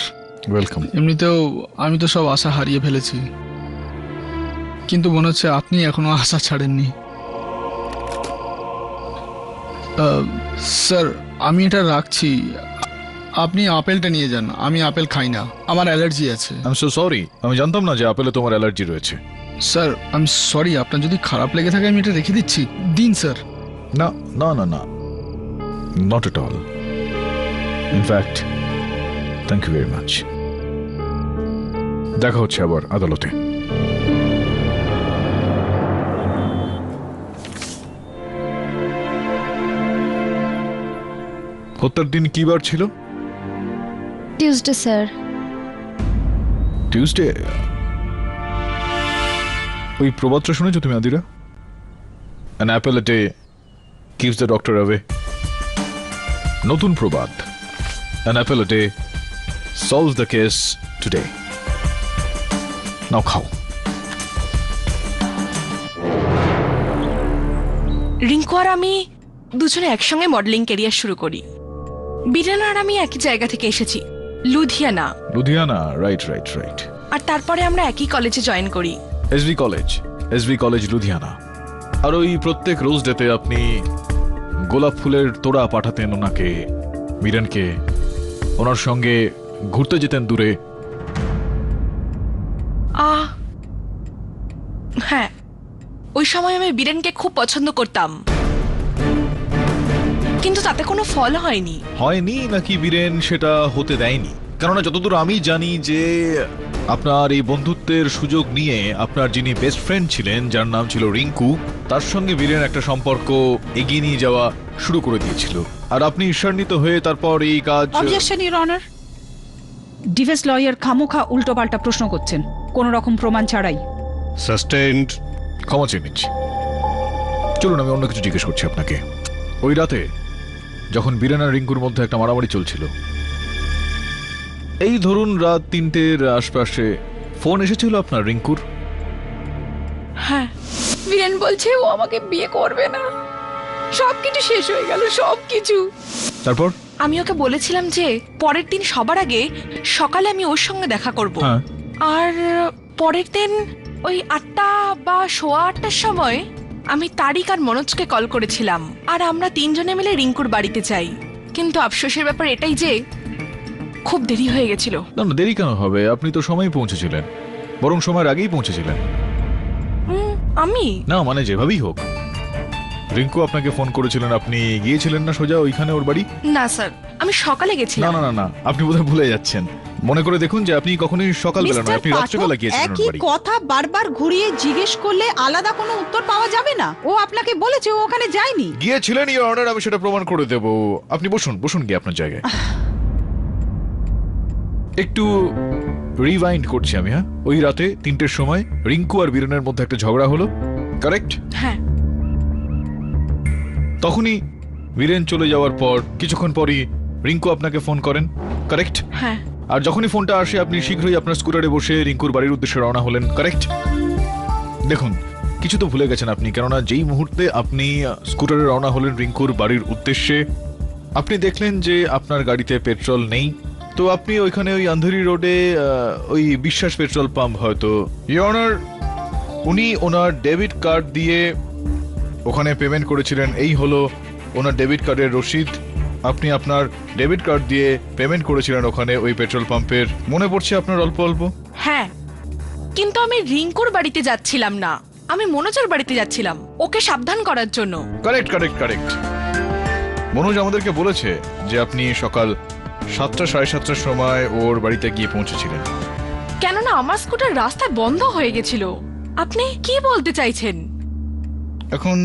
ওয়েলকাম। এমনিতেও আমি তো সব আশা হারিয়ে ফেলেছি, কিন্তু মনে হচ্ছে আপনি এখনো আশা ছাড়েননি। স্যার, আমি এটা রাখছি, আপনি আপেলটা নিয়ে যান। আমি আপেল খাই না, আমার অ্যালার্জি আছে। আই এম সো সরি, আমি জানতাম না যে আপেলে তোমার অ্যালার্জি রয়েছে। স্যার, আমি সরি, আপনার যদি খারাপ লেগে থাকে আমি এটা রেখে দিচ্ছি। দিন স্যার। না না না না, not at all. In fact thank you very much. দেখা হচ্ছে আবার আদালতে। হত্যার দিন কি বার ছিল? Tuesday sir. টিউসডে? ওই প্রবাদটা শুনেছো তুমি আদিরা? An apple a day keeps the doctor away. নতুন প্রবাদ, An apple a day solves the case today. নাও খাও। রিঙ্কু আর আমি দুজনে একসঙ্গে মডেলিং ক্যারিয়ার শুরু করি। বীরেন আর আমি একই জায়গা থেকে এসেছি, Ludhiana. Ludhiana, right right right. আর তারপরে আমরা একই কলেজে জয়েন করি, এসভি কলেজ লুধিয়ানা। আর ওই প্রত্যেক রোজ ডেতে আপনি গোলাপ ফুলের তোড়া পাঠাতেন ওনাকে বীরেনকে, ওনার সঙ্গে ঘুরতে যেতেন দূরে? হ্যাঁ, ওই সময় আমি বীরেনকে খুব পছন্দ করতাম, কিন্তু তাতে কোনো ফল হয়নি। হয়নি নাকি বীরেন সেটা হতে দেয়নি? কেননা যতদূর আমি জানি যে আপনার এই বন্ধুত্বের সুযোগ নিয়ে আপনার যিনি বেস্ট ফ্রেন্ড ছিলেন, যার নাম ছিল রিঙ্কু, তার সঙ্গে বীরেন একটা সম্পর্ক এগিয়ে নিয়ে যাওয়া শুরু করে দিয়েছিল, আর আপনি ঈর্ষান্বিত হয়ে তারপর এই কাজ। Objection your honour. Defence lawyer খামোখা উল্টোপাল্টা প্রশ্ন করছেন কোনো রকম প্রমাণ ছাড়াই। সাস্টেইনড। ক্ষমা চেয়ে নিচ্ছি। চলুন আমি অন্য কিছু জিজ্ঞেস করছি আপনাকে। ওই রাতে যখন বীরেন আর রিঙ্কুর মধ্যে একটা মারামারি চলছিল, এই ধরুন রাত 3টের আশপাশে ফোন এসেছিল আপনার রিঙ্কুর? হ্যাঁ। বীরেন বলছে ও আমাকে বিয়ে করবে না, সবকিছু শেষ হয়ে গেল, সবকিছু। তারপর আমি ওকে বলেছিলাম যে পরের দিন সবার আগে সকালে আমি ওর সঙ্গে দেখা করব, আর পরের দিন ওই 8টা বা 8:15টার সময় আমি তারিক আর মনোজকে কল করেছিলাম, আর আমরা 3জনে মিলে রিঙ্কুর বাড়িতে যাই। কিন্তু আফসোসের ব্যাপার এটাই যে খুব দেরি হয়ে গেছিল। না না, দেরি কেন হবে? আপনি তো সময় পৌঁছেছিলেন, বরং সময়ের আগেই পৌঁছেছিলেন। আমি না মানে যেভাবেই হোক, রিঙ্কু আপনাকে ফোন করেছিলেন, আপনি গিয়েছিলেন না সোজা ওইখানে ওর বাড়ি? না স্যার, আমি সকালে গেছিলাম। না না না, আপনি বোধহয় ভুলে যাচ্ছেন। মনে করে দেখুন যে আপনি কখনোই সকালবেলা নয়, আপনি রাত্রেবেলা গিয়েছিলেন ওর একই বাড়ি। কথা বারবার ঘুরিয়ে জিজ্ঞেস করলে আলাদা কোনো উত্তর পাওয়া যাবে না। ও আপনাকে বলেছে ও ওখানে যায়নি। গিয়েছিলেন, ইওর অনার, আমি সেটা প্রমাণ করে দেব। আপনি বসুন, বসুন গিয়ে আপনার জায়গায়। একটু রিভাইন্ড করছি আমি। হ্যাঁ, ওই রাতে 3টের সময় রিঙ্কু আর বীরেনের মধ্যে একটা ঝগড়া হলো, কারেক্ট? হ্যাঁ। তখনই বীরেন চলে যাওয়ার পর কিছুক্ষণ পরই রিঙ্কু আপনাকে ফোন করেন, কারেক্ট? হ্যাঁ। আর যখনই ফোনটা আসে আপনি শীঘ্রই আপনার স্কুটারে বসে রিঙ্কুর বাড়ির উদ্দেশ্যে রওনা হলেন, কারেক্ট? দেখুন, কিছু তো ভুলে গেছেন আপনি, কেননা যেই মুহূর্তে আপনি স্কুটারে রওনা হলেন রিঙ্কুর বাড়ির উদ্দেশ্যে, আপনি দেখলেন যে আপনার গাড়িতে পেট্রোল নেই। তো আপনি ওইখানে ওই আন্ধেরি রোডে ওই বিশ্বাস পেট্রোল পাম্প, হয়তো ইওর অনার উনি ওনার ডেবিট কার্ড দিয়ে ওখানে পেমেন্ট করেছিলেন। এই হলো ওনার ডেবিট কার্ডের রসিদ। আপনি আপনার ডেবিট কার্ড দিয়ে পেমেন্ট করেছিলেন ওখানে ওই পেট্রোল পাম্পের। মনে পড়ছে আপনার অল্প অল্প? হ্যাঁ, কিন্তু আমি রিঙ্কুর বাড়িতে যাচ্ছিলাম না, আমি মনোজের বাড়িতে যাচ্ছিলাম ওকে সাবধান করার জন্য। Correct correct correct. মনোজ আমাদেরকে বলেছে যে আপনি সকাল 7টা 7:30টার সময় ওর বাড়িতে গিয়ে পৌঁছেছিলেন। কেননা আমার স্কুটার রাস্তায় বন্ধ হয়ে গেছিল। আপনি কি বলতে চাইছেন? এখন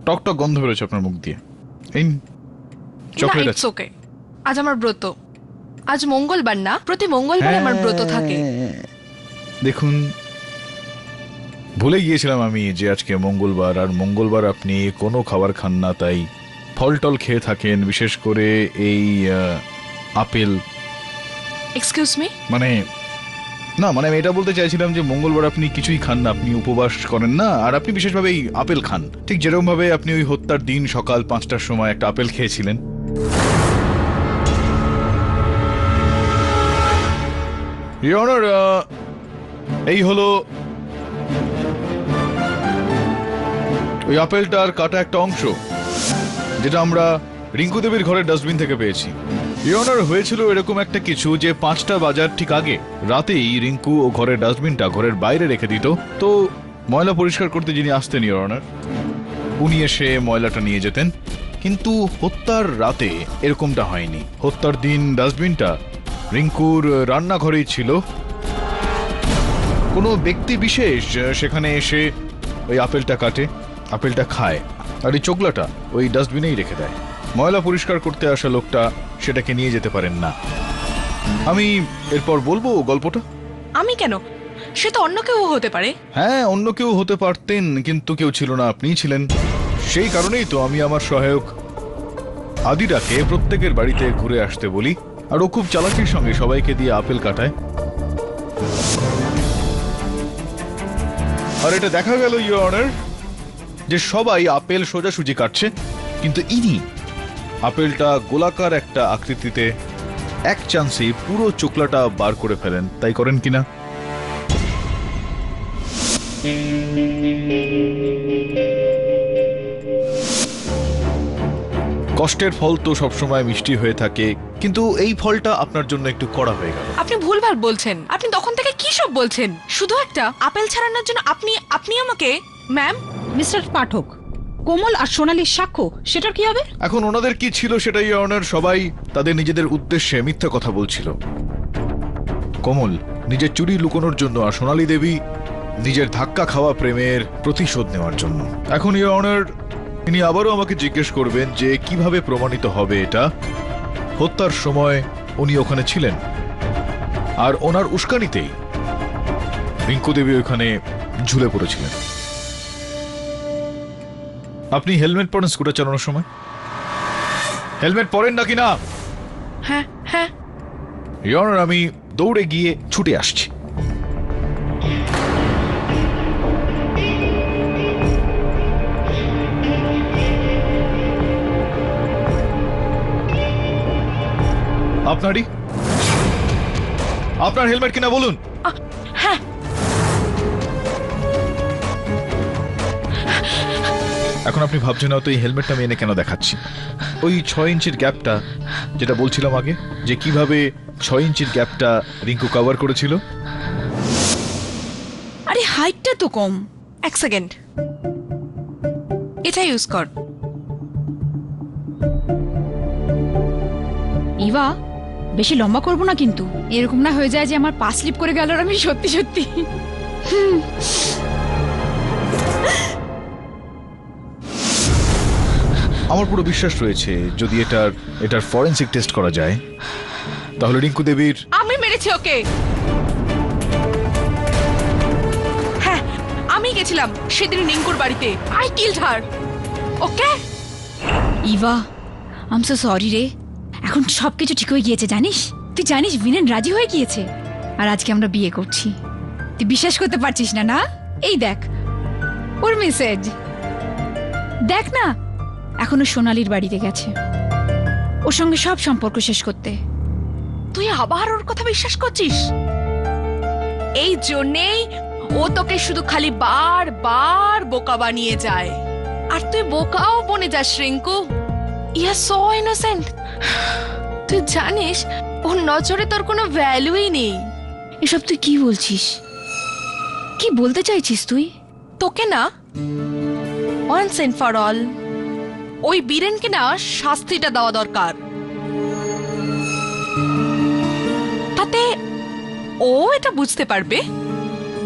টকটক গন্ধ বেরোচ্ছে আপনার মুখ দিয়ে। এই চকলেট আছে। ওকে, আজ আমার ব্রত। আজ মঙ্গলবার না, প্রতি মঙ্গলবার আমার ব্রত থাকে। দেখুন, ভুলে গিয়েছিলাম আমি যে আজকে মঙ্গলবার, আর মঙ্গলবার আপনি কোনো খাবার খান না, তাই ফল টল খেয়ে থাকেন, বিশেষ করে এই আপেল। Excuse me? মানে না, মানে আমি এটা বলতে চাইছিলাম যে মঙ্গলবার আপনি কিছুই খান না, আপনি উপবাস করেন না, আর আপনি বিশেষভাবে এই আপেল খান, ঠিক যেরকম ভাবে আপনি ওই হত্যার দিন সকাল 5টার সময় একটা আপেল খেয়েছিলেন। ইওর অনার, এই হলো ওই আপেলটার কাটা একটা অংশ, যেটা আমরা রিঙ্কু দেবীর ঘরের ডাস্টবিন থেকে পেয়েছি। ইওর অনার, হয়েছিল এরকম একটা কিছু যে 5টা বাজার ঠিক আগে রাতেই রিঙ্কু ও ঘরের ডাস্টবিনটা ঘরের বাইরে রেখে দিত। তো ময়লা পরিষ্কার করতে যিনি আসতেন ইওর অনার, উনি এসে ময়লাটা নিয়ে যেতেন। কিন্তু হত্যার রাতে এরকমটা হয়নি। হত্যার দিন ডাস্টবিনটা রিঙ্কুর রান্নাঘরেই ছিল। কোনো ব্যক্তি বিশেষ সেখানে এসে ওই আপেলটা কাটে, আপেলটা খায়, আর এই চোকলাটা ওই ডাস্টবিনেই রেখে দেয়। ময়লা পরিষ্কার করতে আসা লোকটা সেটাকে নিয়ে যেতে পারেন না। আমি এরপর বলবো গল্পটা? আমি কেন? সে তো অন্য কেউ হতে পারে। হ্যাঁ, অন্য কেউ হতে পারতেন, কিন্তু কেউ ছিল না, আপনিই ছিলেন। সেই কারণেই তো আমি আমার সহায়ক আদিরাকে প্রত্যেকের বাড়িতে ঘুরে আসতে বলি, আর ও খুব চালাকির সঙ্গে সবাইকে দিয়ে আপেল কাটায়। আর এটা দেখা গেল ইওর অনার যে সবাই আপেল সোজাসুজি কাটছে, কিন্তু ইনি আপেলটা গোলাকার একটা আকৃতিতে এক চান্সে পুরো চোকলাটা বার করে ফেলেন। তাই করেন কিনা? কষ্টের ফল তো সবসময় মিষ্টি হয়ে থাকে, কিন্তু এই ফলটা আপনার জন্য একটু কড়া হয়ে গেল। আপনি ভুলভাল বলছেন। আপনি তখন থেকে কি সব বলছেন? শুধু একটা আপেল ছাড়ানোর জন্য আপনি আমাকে ম্যাম। মিস্টার পাঠক, কোমল আর সোনালীর সাক্ষ্য, সেটার কি হবে? এখন ওনাদের কি ছিল সেটাই অনার, সবাই তাদের নিজেদের উদ্দেশ্যে মিথ্যা কথা বলছিল। কোমল নিজের চুরি লুকোনোর জন্য, আর সোনালী দেবী নিজের ধাক্কা খাওয়া প্রেমের প্রতিশোধ নেওয়ার জন্য। এখন ইওর অনার, তিনি আবারও আমাকে জিজ্ঞেস করবেন যে কিভাবে প্রমাণিত হবে এটা। হত্যার সময় উনি ওখানে ছিলেন, আর ওনার উস্কানিতেই রিঙ্কু দেবী ওখানে ঝুলে পড়েছিলেন। আপনি হেলমেট পরেন স্কুটার চালানোর সময়? হেলমেট পরেন নাকি না? হ্যাঁ হ্যাঁ। ইওর অনার, আমি দৌড়ে গিয়ে ছুটে আসছি। আপনারই? আপনার হেলমেট কিনা বলুন। হ্যাঁ। এখন আপনি ভাবছেন হয়তো এই হেলমেটটা আমি এনে কেন দেখাচ্ছি। ওই 6 ইঞ্চির গ্যাপটা, যেটা বলছিলাম আগে, যে কিভাবে 6 ইঞ্চির গ্যাপটা রিঙ্কু কভার করেছিল। আরে হাইটটা তো কম। এক সেকেন্ড, এটা ইউজ কর। ইভা, বেশি লম্বা করবো না কিন্তু, এরকম না হয়ে যায় যে আমার পা স্লিপ করে গেল আর আমি সত্যি সত্যি। আমার পুরো বিশ্বাস রয়েছে যদি এটার ফরেনসিক টেস্ট করা যায়, তাহলে রিঙ্কু দেবীর। আমি মেরেছি ওকে। হ্যাঁ, আমি গেছিলাম সেদিন রিঙ্কুর বাড়িতে। I killed her. Okay Eva, I am so sorry রে। এখন সবকিছু ঠিক হয়ে গিয়েছে জানিস? তুই জানিস ভিলেন রাজি হয়ে গিয়েছে, আর আজকে আমরা বিয়ে করছি। তুই বিশ্বাস করতে পারছিস না? না, এই দেখ ওর মেসেজ দেখ না। এখনো সোনালীর বাড়িতে গেছে ওর সঙ্গে সব সম্পর্ক শেষ করতে। তুই আবার ওর কথা বিশ্বাস করছিস? এই জন্যেই ও তোকে শুধু খালি বারবার বোকা বানিয়ে যায়, আর তুই বোকাও বনে যাস রিঙ্কু। Yeah so innocent. তুই জানিস ওর নজরে তোর কোনো ভ্যালুই নেই। এসব তুই কি বলছিস? কি বলতে চাইছিস তুই? তোকে না, ওয়ান্স এন্ড ফর অল ওই বীরেনকে না শাস্তিটা দেওয়া দরকার। তাতে ও এটা বুঝতে পারবে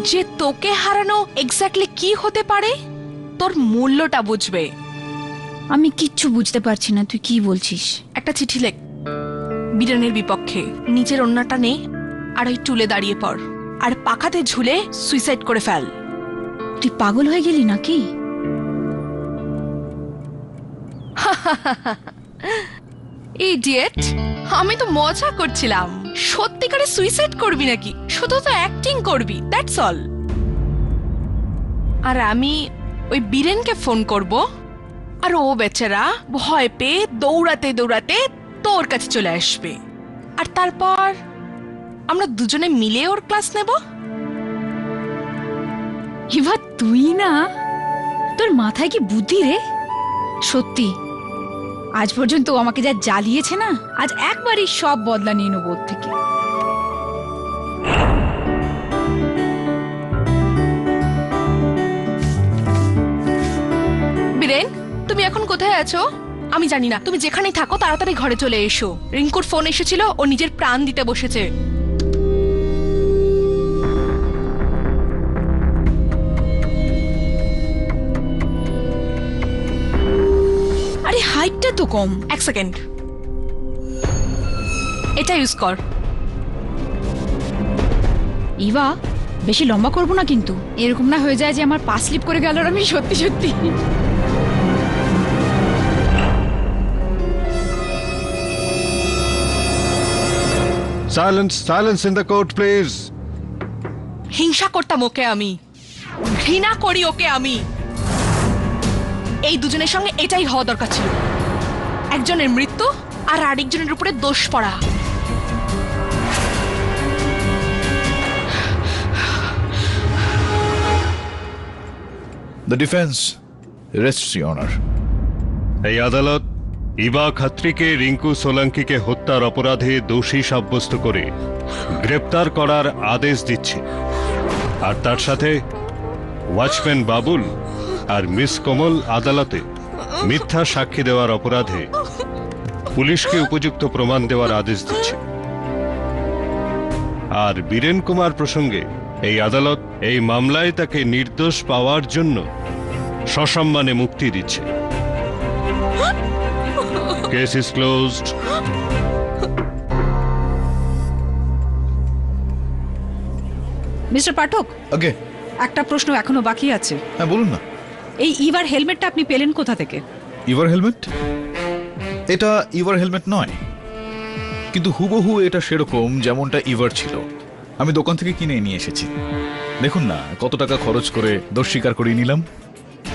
যে তোকে হারানো এক্স্যাক্টলি কি হতে পারে, তোর মূল্যটা বুঝবে। আমি কিচ্ছু বুঝতে পারছি না, তুই কি বলছিস? একটা চিঠি লেখ বীরেনের বিপক্ষে, নিজের অন্যটা নে আর ওই টুলে দাঁড়িয়ে পড়, আর পাখাতে ঝুলে সুইসাইড করে ফেল। তুই পাগল হয়ে গেলি নাকি? ইডিয়েট, আমি তো মজা করছিলাম। সত্যিকারে সুইসাইড করবি নাকি? শুধু তো অ্যাক্টিং করবি, দ্যাটস অল। আর আমি ওই বীরেনকে ফোন করব, আর ও বেচারা ভয় পেয়ে দৌড়াতে দৌড়াতে তোর কাছে চলে আসবে, আর তারপর আমরা দুজনে মিলে ওর ক্লাস নেব। ইভা, তুই না, তোর মাথায় কি বুদ্ধি রে? সত্যি আজ পর্যন্ত ও আমাকে যা জ্বালিয়েছে না, আজ একবারই সব বদলা নিয়ে নেবো ওর থেকে। বীরেন, তুমি এখন কোথায় আছো? আমি জানি না, তুমি যেখানেই থাকো তাড়াতাড়ি ঘরে চলে এসো। রিঙ্কুর ফোন এসেছিল, ও নিজের প্রাণ দিতে বসেছে। আরে হাইটটা তো কম। এক সেকেন্ড, এটা ইউজ কর। ইভা, বেশি লম্বা করবো না কিন্তু, এরকম না হয়ে যায় যে আমার পা স্লিপ করে গেল আর আমি সত্যি সত্যি। Silence in the court, please. হিংসা করতাম ওকে আমি, ঘৃণা করি ওকে আমি। এই দুজনের সঙ্গে এটাই হওয়া দরকার ছিল, একজনের মৃত্যু আর আরেকজনের উপরে দোষ পড়া। The defense rests, Your Honor. এই আদালত ইভা খাত্রিকে রিঙ্কু সোলাঙ্কিকে হত্যার অপরাধে দোষী সাব্যস্ত করে গ্রেপ্তার করার আদেশ দিচ্ছে, আর তার সাথে ওয়াচম্যান বাবুল আর মিস কমল আদালতে মিথ্যা সাক্ষী দেওয়ার অপরাধে পুলিশকে উপযুক্ত প্রমাণ দেওয়ার আদেশ দিচ্ছে। আর বীরেন কুমার প্রসঙ্গে এই আদালত এই মামলায় তাকে নির্দোষ পাওয়ার জন্য সসম্মানে মুক্তি দিচ্ছে। Case is closed. মিস্টার পাঠক, ওকে, একটা প্রশ্ন এখনো বাকি আছে। হ্যাঁ বলুন না। এই ইভার হেলমেটটা আপনি পেলেন কোথা থেকে? ইভার হেলমেট? এটা ইভার হেলমেট নয়, কিন্তু হুবহু এটা সেরকম যেমনটা ইভার ছিল। আমি দোকান থেকে কিনে নিয়ে এসেছি। দেখুন না কত টাকা খরচ করে দোষ স্বীকার করিয়ে নিলাম।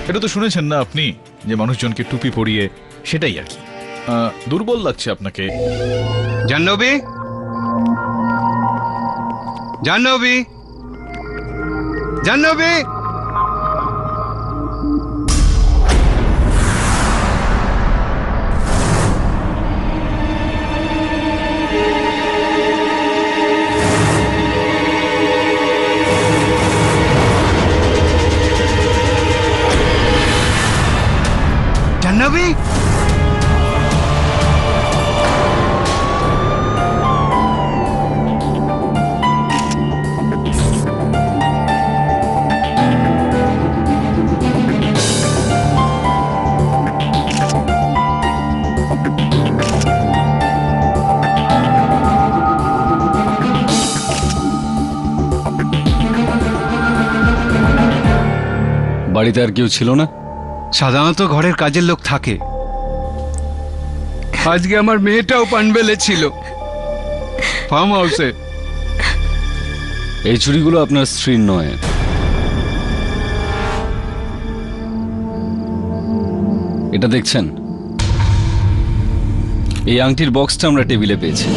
এটা তো শুনেছেন না আপনি, যে মানুষজনকে টুপি পরিয়ে, সেটাই আর কি। দুর্বল লাগছে আপনাকে। জাহ্নবী, জাহ্নবী, জাহ্নবী, জাহ্নবী, বাড়িতে আর কেউ ছিল না? সাধারণত ঘরের কাজের লোক থাকে। আজকে আমার মেয়েটাও পানবেলে ছিল, ফার্ম হাউসে। এই চুরিগুলো আপনার স্ত্রীর নয়। এটা দেখছেন, এই আংটির বক্সটা আমরা টেবিলে পেয়েছি।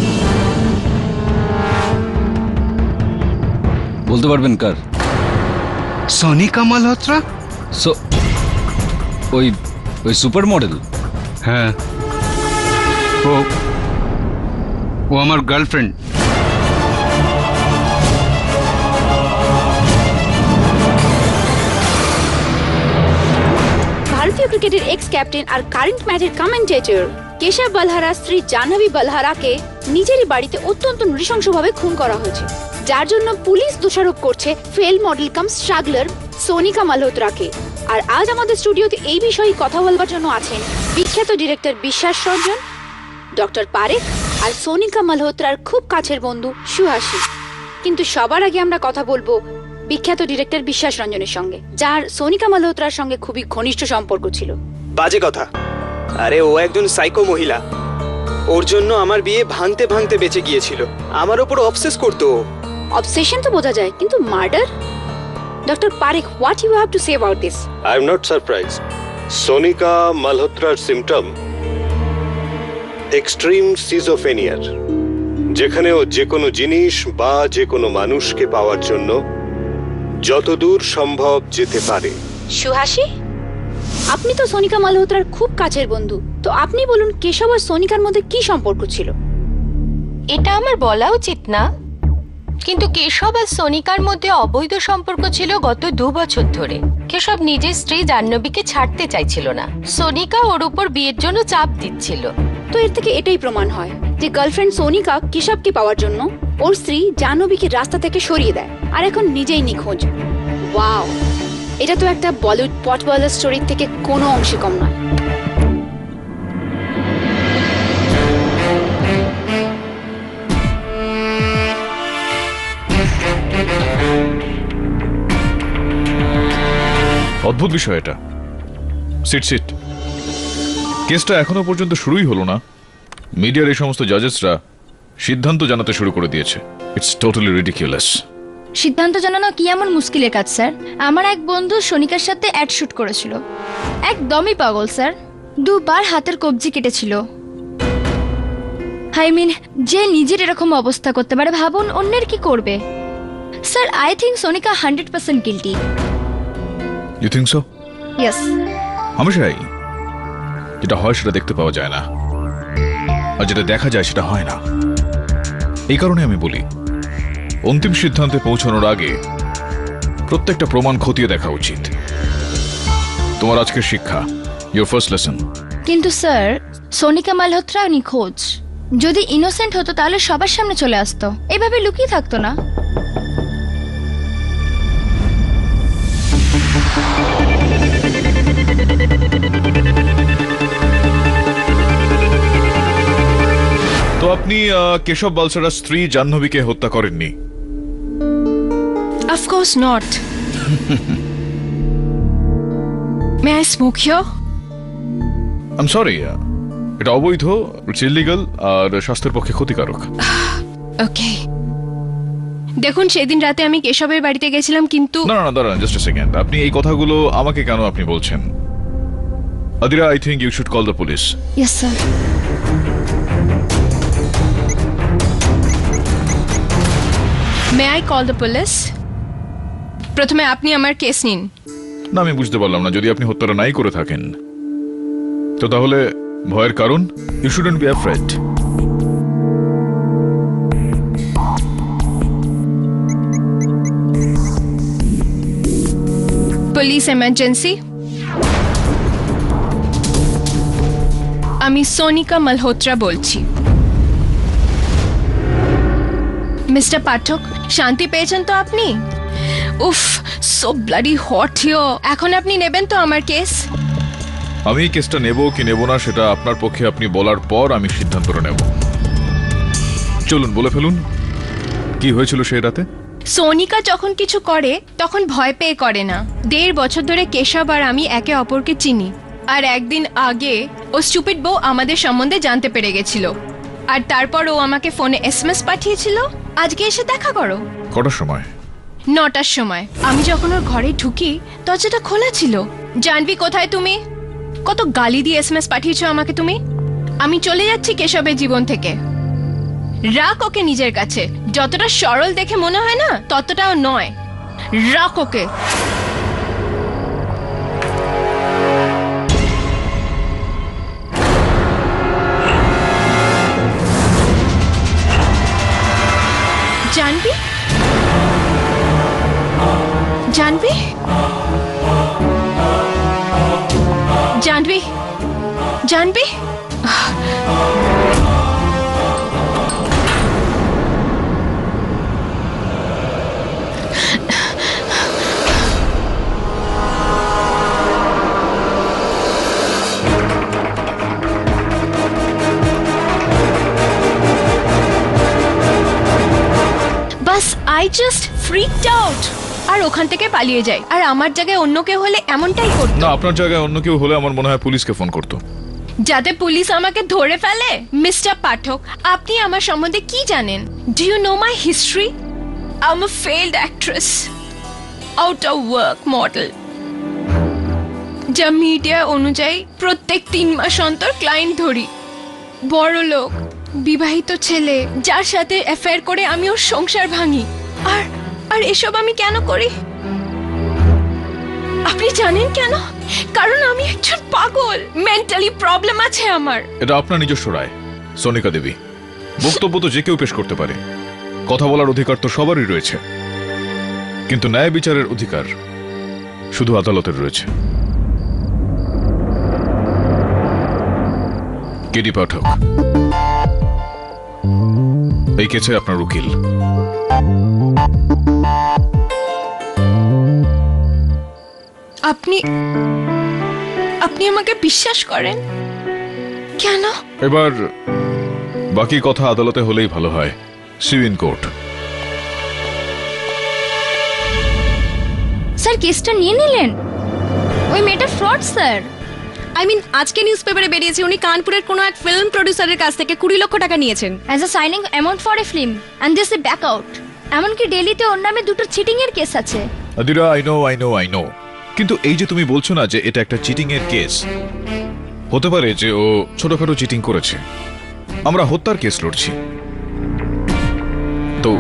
বলতে পারবেন কার? সোনিকা মালহোত্রা। ওই ওই সুপার মডেল? হ্যাঁ, ও আমার গার্লফ্রেন্ড। ভারতীয় ক্রিকেটের এক্স ক্যাপ্টেন আর কারেন্ট ম্যাচের কমেন্টেটর কেশব বলহারা স্ত্রী জাহ্নবী বলহারাকে নিজেরই বাড়িতে অত্যন্ত নৃশংসভাবে খুন করা হয়েছে, যার জন্য পুলিশ দোষারোপ করছে ফেল মডেল কাম স্ট্রাগলার সোনিকা মালহোত্রাকে। আর আজ আমাদের স্টুডিওতে এই বিষয়ে কথা বলবার জন্য আছেন বিখ্যাত ডিরেক্টর বিশ্বাস রঞ্জন, ডক্টর পারেখ আর সোনিকা মালহোত্রার খুব কাছের বন্ধু সুহাসী। কিন্তু সবার আগে আমরা কথা বলবো বিখ্যাত ডিরেক্টর বিশ্বাস রঞ্জনের সঙ্গে, যার সোনিকা মালহোত্রার সঙ্গে খুবই ঘনিষ্ঠ সম্পর্ক ছিল। বাজে কথা। আরে ও একজন সাইকো মহিলা। ওর জন্য আমার বিয়ে ভাঙতে ভাঙতে বেঁচে গিয়েছিল। আমার উপর অবসেস করতো। অবসেশন তো বোঝা যায়, কিন্তু murder? Doctor Parekh, what you have to say about this? I am not surprised. Sonika মালহোত্রার সিমটম এক্সট্রিম সিজোফেনিয়ার, যেখানে ও যে কোনো জিনিস বা যে কোনো মানুষকে পাওয়ার জন্য যতদূর সম্ভব যেতে পারে। সুহাসী, আপনি তো সোনিকা মালহোত্রার খুব কাছের বন্ধু, তো আপনি বলুন কেশব আর সোনিকার মধ্যে কি সম্পর্ক ছিল? এটা আমার বলা উচিত না, কিন্তু কেশব আর সোনিকার মধ্যে অবৈধ সম্পর্ক ছিল গত 2 বছর ধরে। কেশব নিজের স্ত্রী জাহ্নবীকে ছাড়তে চাইছিল না, সোনিকা ওর উপর বিয়ের জন্য চাপ দিচ্ছিল। তো এর থেকে এটাই প্রমাণ হয় যে গার্লফ্রেন্ড সোনিকা কেশবকে পাওয়ার জন্য ওর স্ত্রী জাহ্নবীকে রাস্তা থেকে সরিয়ে দেয় আর এখন নিজেই নিখোঁজ। ওয়াও, এটা তো একটা বলিউড পটবলার স্টোরির থেকে কোনো অংশে কম নয়। অদ্ভুত বিষয় এটা। সিট সিট। কেসটা এখনো পর্যন্ত শুরুই হলো না, মিডিয়ার এই সমস্ত জাজেসরা সিদ্ধান্ত জানাতে শুরু করে দিয়েছে। It's totally ridiculous. সিদ্ধান্ত জানানো কি এমন মুশকিলের কাজ স্যার? আমার এক বন্ধু সোনিকার সাথে অ্যাড শুট করেছিল, একদমই পাগল স্যার, 2 বার হাতের কবজি কেটেছিল। আই মিন, যে নিজের এরকম অবস্থা করতে পারে, ভাবুন অন্যের কি করবে। Sir, I think Sonika 100% guilty. You think so? Yes. হামেশাই যেটা হয় সেটা দেখতে পাওয়া যায় না। আর যেটা দেখা যায় সেটা হয় না। এই কারণে আমি বলি, অন্তিম সিদ্ধান্তে পৌঁছানোর আগে প্রত্যেকটা প্রমাণ খতিয়ে দেখা উচিত। তোমার আজকের শিক্ষা, ইয়োর ফার্স্ট লেসন। কিন্তু স্যার, সোনিকা মালহোত্রা নিখোঁজ। যদি ইনোসেন্ট হতো তাহলে সবার সামনে চলে আসতো, এভাবে লুকিয়ে থাকতো না। তো আপনি কেশব বালসারার স্ত্রী জাহ্নবীকে হত্যা করেননি? Of course not. May I smoke here? I am sorry, এটা অবৈধ, ইটস ইলিগাল আর স্বাস্থ্যের পক্ষে ক্ষতিকারক। ওকে। দেখুন, সেদিন রাতে আমি কেশবের বাড়িতে গেছিলাম, কিন্তু না না দাঁড়ান, জাস্ট আ সেকেন্ড। আপনি এই কথাগুলো আমাকে কেন আপনি বলছেন? Adira, I think you should call the police. Yes sir. May I call the police? প্রথমে আপনি আমার কেস নিন। না, আমি বুঝতে পারলাম না। যদি আপনি হত্যাটা নাই করে থাকেন তো তাহলে ভয়ের কারণ? You shouldn't be afraid. Police emergency. আমি সোনিকা মালহোত্রা বলছি। মিস্টার পাঠক, শান্তি পেয়েছেন তো আপনি? উফ, সো ব্লাডি হট হিয়ার। এখন আপনি নেবেন তো আমার কেস? আমি এই কেসটা নেব কি নেব না সেটা আপনার পক্ষে আপনি বলার পর আমি সিদ্ধান্তটা নেব। চলুন বলে ফেলুন, কি হয়েছিল সেই রাতে? সোনিকা যখন কিছু করে তখন ভয় পেয়ে করে না। 1.5 বছর ধরে কেশব আর আমি একে অপরকে চিনি। আর একদিন আগে ও স্টুপিড বউ আমাদের সম্বন্ধে জানতে পেরে গেছিল। আর তারপর ও আমাকে ফোনে এসএমএস পাঠিয়েছিল, আজকে এসে দেখা করো। কটার সময়? 9টার সময়। আমি যখন ওর ঘরে ঢুকি দরজাটা খোলা ছিল। জানবি কোথায় তুমি? কত গালি দিয়ে এসএমএস পাঠিয়েছো আমাকে তুমি। আমি চলে যাচ্ছি কেশবের জীবন থেকে। রাখ ওকে নিজের কাছে। যতটা সরল দেখে মনে হয় না ততটাও নয়। রাখ ওকে। জানবি? জানবি? জানবি? জানবি? বাস আই জাস্ট ফ্রিকড আউট আর ওখান থেকে পালিয়ে যাই। আর আমার জায়গায় অন্য কেউ হলে এমনটাই করতো। না, আপনার জায়গায় অন্য কেউ হলে আমার মনে হয় পুলিশকে ফোন করতো, যাতে পুলিশ আমাকে ধরে ফেলে। মিস্টার পাঠক, আপনি আমার সম্বন্ধে কি জানেন? Do you know my history? I am a failed actress, out of work model. যা মিডিয়া অনুযায়ী প্রত্যেক 3 মাস অন্তর ক্লায়েন্ট ধরি। বড় লোক বিবাহিত ছেলে যার সাথে অ্যাফেয়ার করে আমি ওর সংসার ভাঙি। আর এসব আমি কেন করি আপনি জানেন কেন? কারণ আমি একজন পাগল। মেন্টালি প্রবলেম আছে আমার। এটা আপনার নিজস্ব রায় সোনিকা দেবী। বক্তব্য তো যে কেউ পেশ করতে পারে, কথা বলার অধিকার তো সবারই রয়েছে, কিন্তু ন্যায় বিচারের অধিকার শুধু আদালতের রয়েছে। কেডি পাঠক, এই কেসে আপনার উকিল। আপনি আমাকে বিশ্বাস করেন কেন? এবার বাকি কথা আদালতে হলেই ভালো হয়। See you in court. Sir, কেসটা নিয়ে নিলেন? ওই মেয়েটা ফ্রড স্যার। আই মিন, আজকে নিউজ পেপারে বেরিয়েছে উনি কানপুরের কোনো এক ফিল্ম প্রডিউসারের কাছ থেকে 20 লক্ষ টাকা নিয়েছেন as a signing amount for a film and this A back out. এমনকি দিল্লিতে ওর নামে 2টো চিটিং এর কেস আছে। আদিরা, আই নো, কিন্তু এই যে তুমি বলছো না যে এটা একটা চিটিং এর কেস, হতে পারে যে ও ছোটখাটো চিটিং করেছে। আমরা হত্যার কেস লড়ছি, তো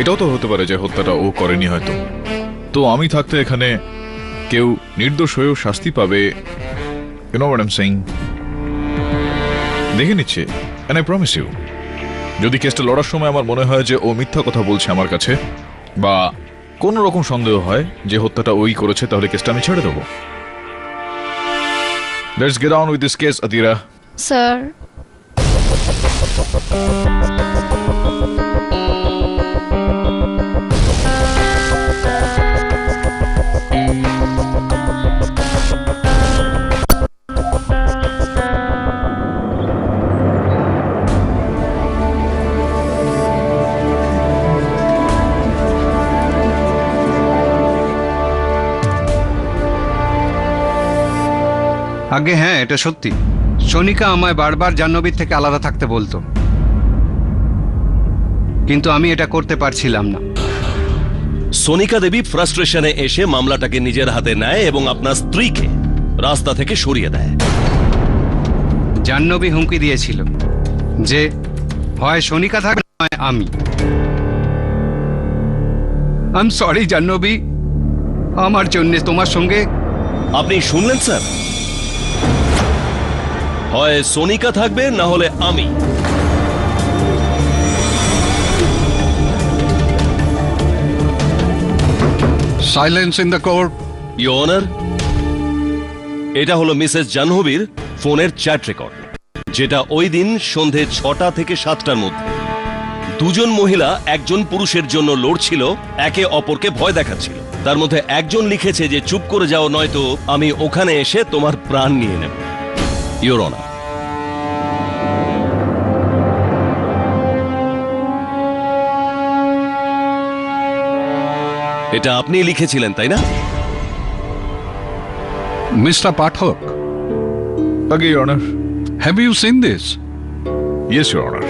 এটাও তো হতে পারে যে হত্যাটা ও করেনি হয়তো। তো আমি থাকতে এখানে কেউ নির্দোষ হয়েও শাস্তি পাবে, you know what I am saying. দেখে নিচ্ছে এন্ড আই প্রমিস ইউ, যদি কেসটা লড়ার সময় আমার মনে হয় যে ও মিথ্যা কথা বলছে আমার কাছে, বা কোনো রকম সন্দেহ হয় যে হত্যাটা ওই করেছে, তাহলে কেসটা আমি ছেড়ে দেবো। Let's get on with this case, আদিরা। স্যার, আগে হ্যাঁ, এটা সত্যি। সোনিকা আমায় বারবার জাহ্নবীর থেকে আলাদা থাকতে বলতো, কিন্তু আমি এটা করতে পারছিলাম না। সোনিকা দেবী ফ্রাস্ট্রেশনে এসে মামলাটাকে নিজের হাতে নেয় এবং আপনার স্ত্রীকে রাস্তা থেকে সরিয়ে দেয়। জাহ্নবী হুমকি দিয়েছিল যে হয় সোনিকা থাকবে নয় আমি। আই এম সরি জাহ্নবী, আমার জন্য তোমার সঙ্গে। আপনি শুনলেন স্যার, হয় সোনিকা থাকবে না হলে আমি। Silence in the court. Your honour, এটা হলো মিসেস জাহ্নবীর ফোনের চ্যাট রেকর্ড, যেটা ওই দিন সন্ধে 6টা থেকে 7টার মধ্যে দুজন মহিলা একজন পুরুষের জন্য লড়ছিল, একে অপরকে ভয় দেখাচ্ছিল। তার মধ্যে একজন লিখেছে যে চুপ করে যাও, নয়তো আমি ওখানে এসে তোমার প্রাণ নিয়ে নেব। ইওর অনার, এটা আপনি লিখেছিলেন তাই না? মিস্টার পাঠক, আগে your honour. Have you seen this? Yes your honour.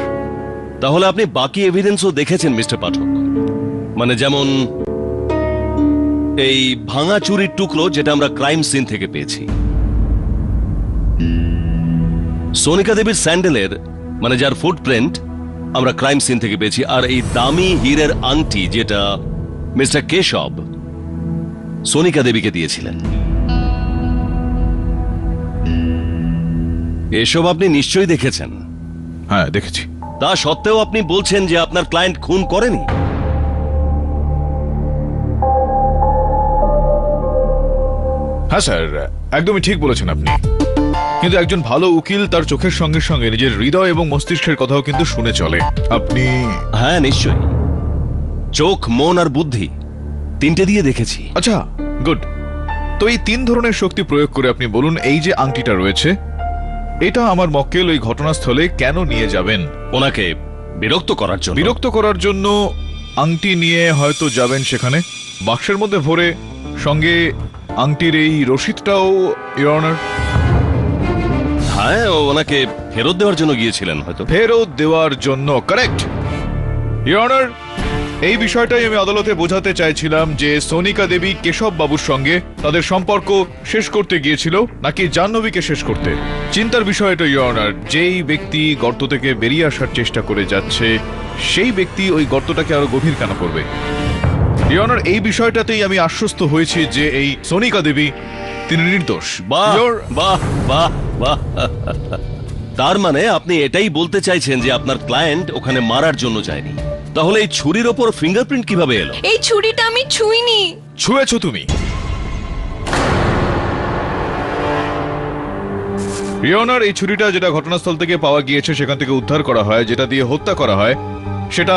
তাহলে আপনি বাকি এভিডেন্সও দেখেছেন মিস্টার পাঠক? মানে যেমন এই ভাঙা চুরির টুকরো যেটা আমরা ক্রাইম সিন থেকে পেয়েছি, সোনিকা দেবীর স্যান্ডেলের মানে যার ফুটপ্রিন্ট আমরা ক্রাইম সিন থেকে পেয়েছি, আর এই দামি হীরের আংটি যেটা মিস্টার কেশব সোনিকা দেবীকে দিয়েছিলেন। এসব আপনি নিশ্চয়ই দেখেছেন। হ্যাঁ, দেখেছি। তা সত্ত্বেও আপনি বলছেন যে আপনার ক্লায়েন্ট খুন করেনি? হ্যাঁ স্যার, একদমই ঠিক বলেছেন আপনি। কিন্তু একজন ভালো উকিল তার চোখের সঙ্গে সঙ্গে নিজের হৃদয় এবং মস্তিষ্কের কথাও কিন্তু শুনে চলে। আপনি? হ্যাঁ নিশ্চয়ই, চোখ, মন আর বুদ্ধি তিনটে দিয়ে দেখেছি। আচ্ছা, গুড। তো এই 3 ধরনের শক্তি প্রয়োগ করে আপনি বলুন, এই যে আংটিটা রয়েছে, এটা আমার মক্কেল ওই ঘটনাস্থলে কেন নিয়ে যাবেন? ওনাকে বিরক্ত করার জন্য। বিরক্ত করার জন্য আংটি নিয়ে হয়তো যাবেন সেখানে, বাক্সের মধ্যে ভরে, সঙ্গে আংটির এই রসিদটাও, ইওর অনার। হ্যাঁ, ওনাকে ফেরত দেওয়ার জন্য গিয়েছিলেন হয়তো। ফেরত দেওয়ার জন্য, কারেক্ট ইওর অনার। এই বিষয়টাই আমি আদালতে বোঝাতে চাইছিলাম যে সোনিকা দেবী কেশব বাবুর সঙ্গে তাদের সম্পর্ক শেষ করতে গিয়েছিল নাকি জাহ্নবীকে শেষ করতে। চিন্তার বিষয় এটা ইওর অনার, যেই ব্যক্তি গর্ত থেকে বেরিয়ে আসার চেষ্টা করে যাচ্ছে সেই ব্যক্তি ওই গর্তটাকে আরো গভীর কেন করবে? ইওর অনার, এই বিষয়টাতেই আমি আশ্বস্ত হয়েছি যে এই সোনিকা দেবী তিনি নির্দোষ। বাহ বাহ বাহ বাহ। তার মানে আপনি এটাই বলতে চাইছেন যে আপনার ক্লায়েন্ট ওখানে মারার জন্য যায়নি। তাহলে এই ছুরির ওপর ফিঙ্গারপ্রিন্ট কিভাবে এলো? এই ছুরিটা আমি ছুঁইনি। ছুঁয়েছো তুমি? ইওর অনার, এই ছুরিটা যেটা ঘটনাস্থল থেকে পাওয়া গিয়েছে, সেখান থেকে উদ্ধার করা হয়, যেটা দিয়ে হত্যা করা হয়, সেটা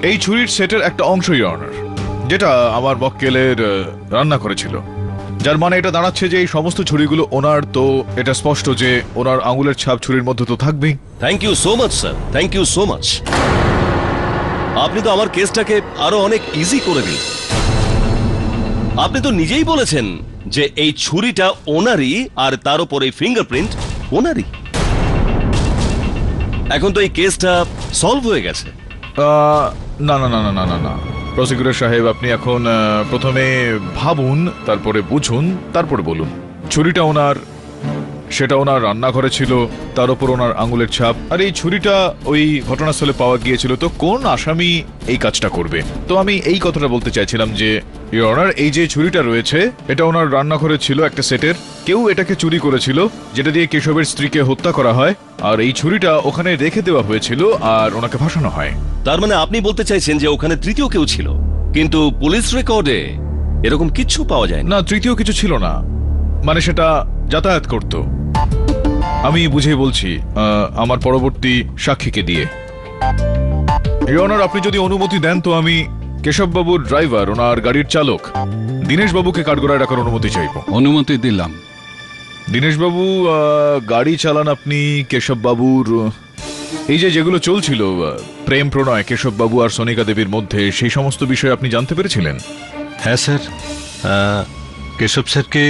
এই ছুরির সেটের একটা অংশ ইওর অনার, যেটা আমার মক্কেলের রান্না করেছিল। যার মানে এটা দাঁড়াচ্ছে যে এই সমস্ত ছুরিগুলো ওনার, তো এটা স্পষ্ট যে ওনার আঙুলের ছাপ ছুরির মধ্যে তো থাকবেই। Thank you so much sir, thank you so much. আপনি তো আমার কেসটাকে আরো অনেক ইজি করে দিন। আপনি তো নিজেই বলেছেন যে এই ছুরিটা ওনারই, আর তার উপর এই ফিঙ্গারপ্রিন্ট ওনারই। এখন তো এই কেসটা সলভ হয়ে গেছে। না না না না না না না, প্রসিকিউটর সাহেব, আপনি এখন প্রথমে ভাবুন, তারপরে বুঝুন, তারপরে বলুন। ছুরিটা ওনার, সেটা ওনার রান্নাঘরে ছিল, তার উপর ওনার আঙুলের ছাপ। আর এই ছুরিটা ওই ঘটনাস্থলে পাওয়া গিয়েছিল, তো কোন আসামি এই কাজটা করবে? তো আমি এই কথাটা বলতে চাইছিলাম যে ইওর অনার, এই যে ছুরিটা রয়েছে এটা ওনার রান্নাঘরে ছিল একটা সেটের। কেউ এটাকে চুরি করেছিল, যেটা দিয়ে কেশবের স্ত্রীকে হত্যা করা হয়, আর এই ছুরিটা ওখানে রেখে দেওয়া হয়েছিল আর ওনাকে ফাঁসানো হয়। তার মানে আপনি বলতে চাইছেন যে ওখানে তৃতীয় কেউ ছিল, কিন্তু পুলিশ রেকর্ডে এরকম কিচ্ছু পাওয়া যায় না। তৃতীয় কিছু ছিল না, মানে সেটা যাতায়াত করত। আমি বুঝেই বলছি আমার পরবর্তী সাক্ষীকে দিয়ে। ইওর অনার, আপনি যদি অনুমতি দেন তো আমি কেশববাবুর ড্রাইভার, ওনার গাড়ির চালক দীনেশবাবুকে কাঠগড়ায় রাখার অনুমতি চাইব। অনুমতি দিলাম। দীনেশবাবু, গাড়ি চালান আপনি কেশববাবুর। এই যে যেগুলো চলছিল প্রেম প্রণয় কেশববাবু আর সোনিকা দেবীর মধ্যে, সেই সমস্ত বিষয় আপনি জানতে পেরেছিলেন? হ্যাঁ স্যার, কেশব স্যারকে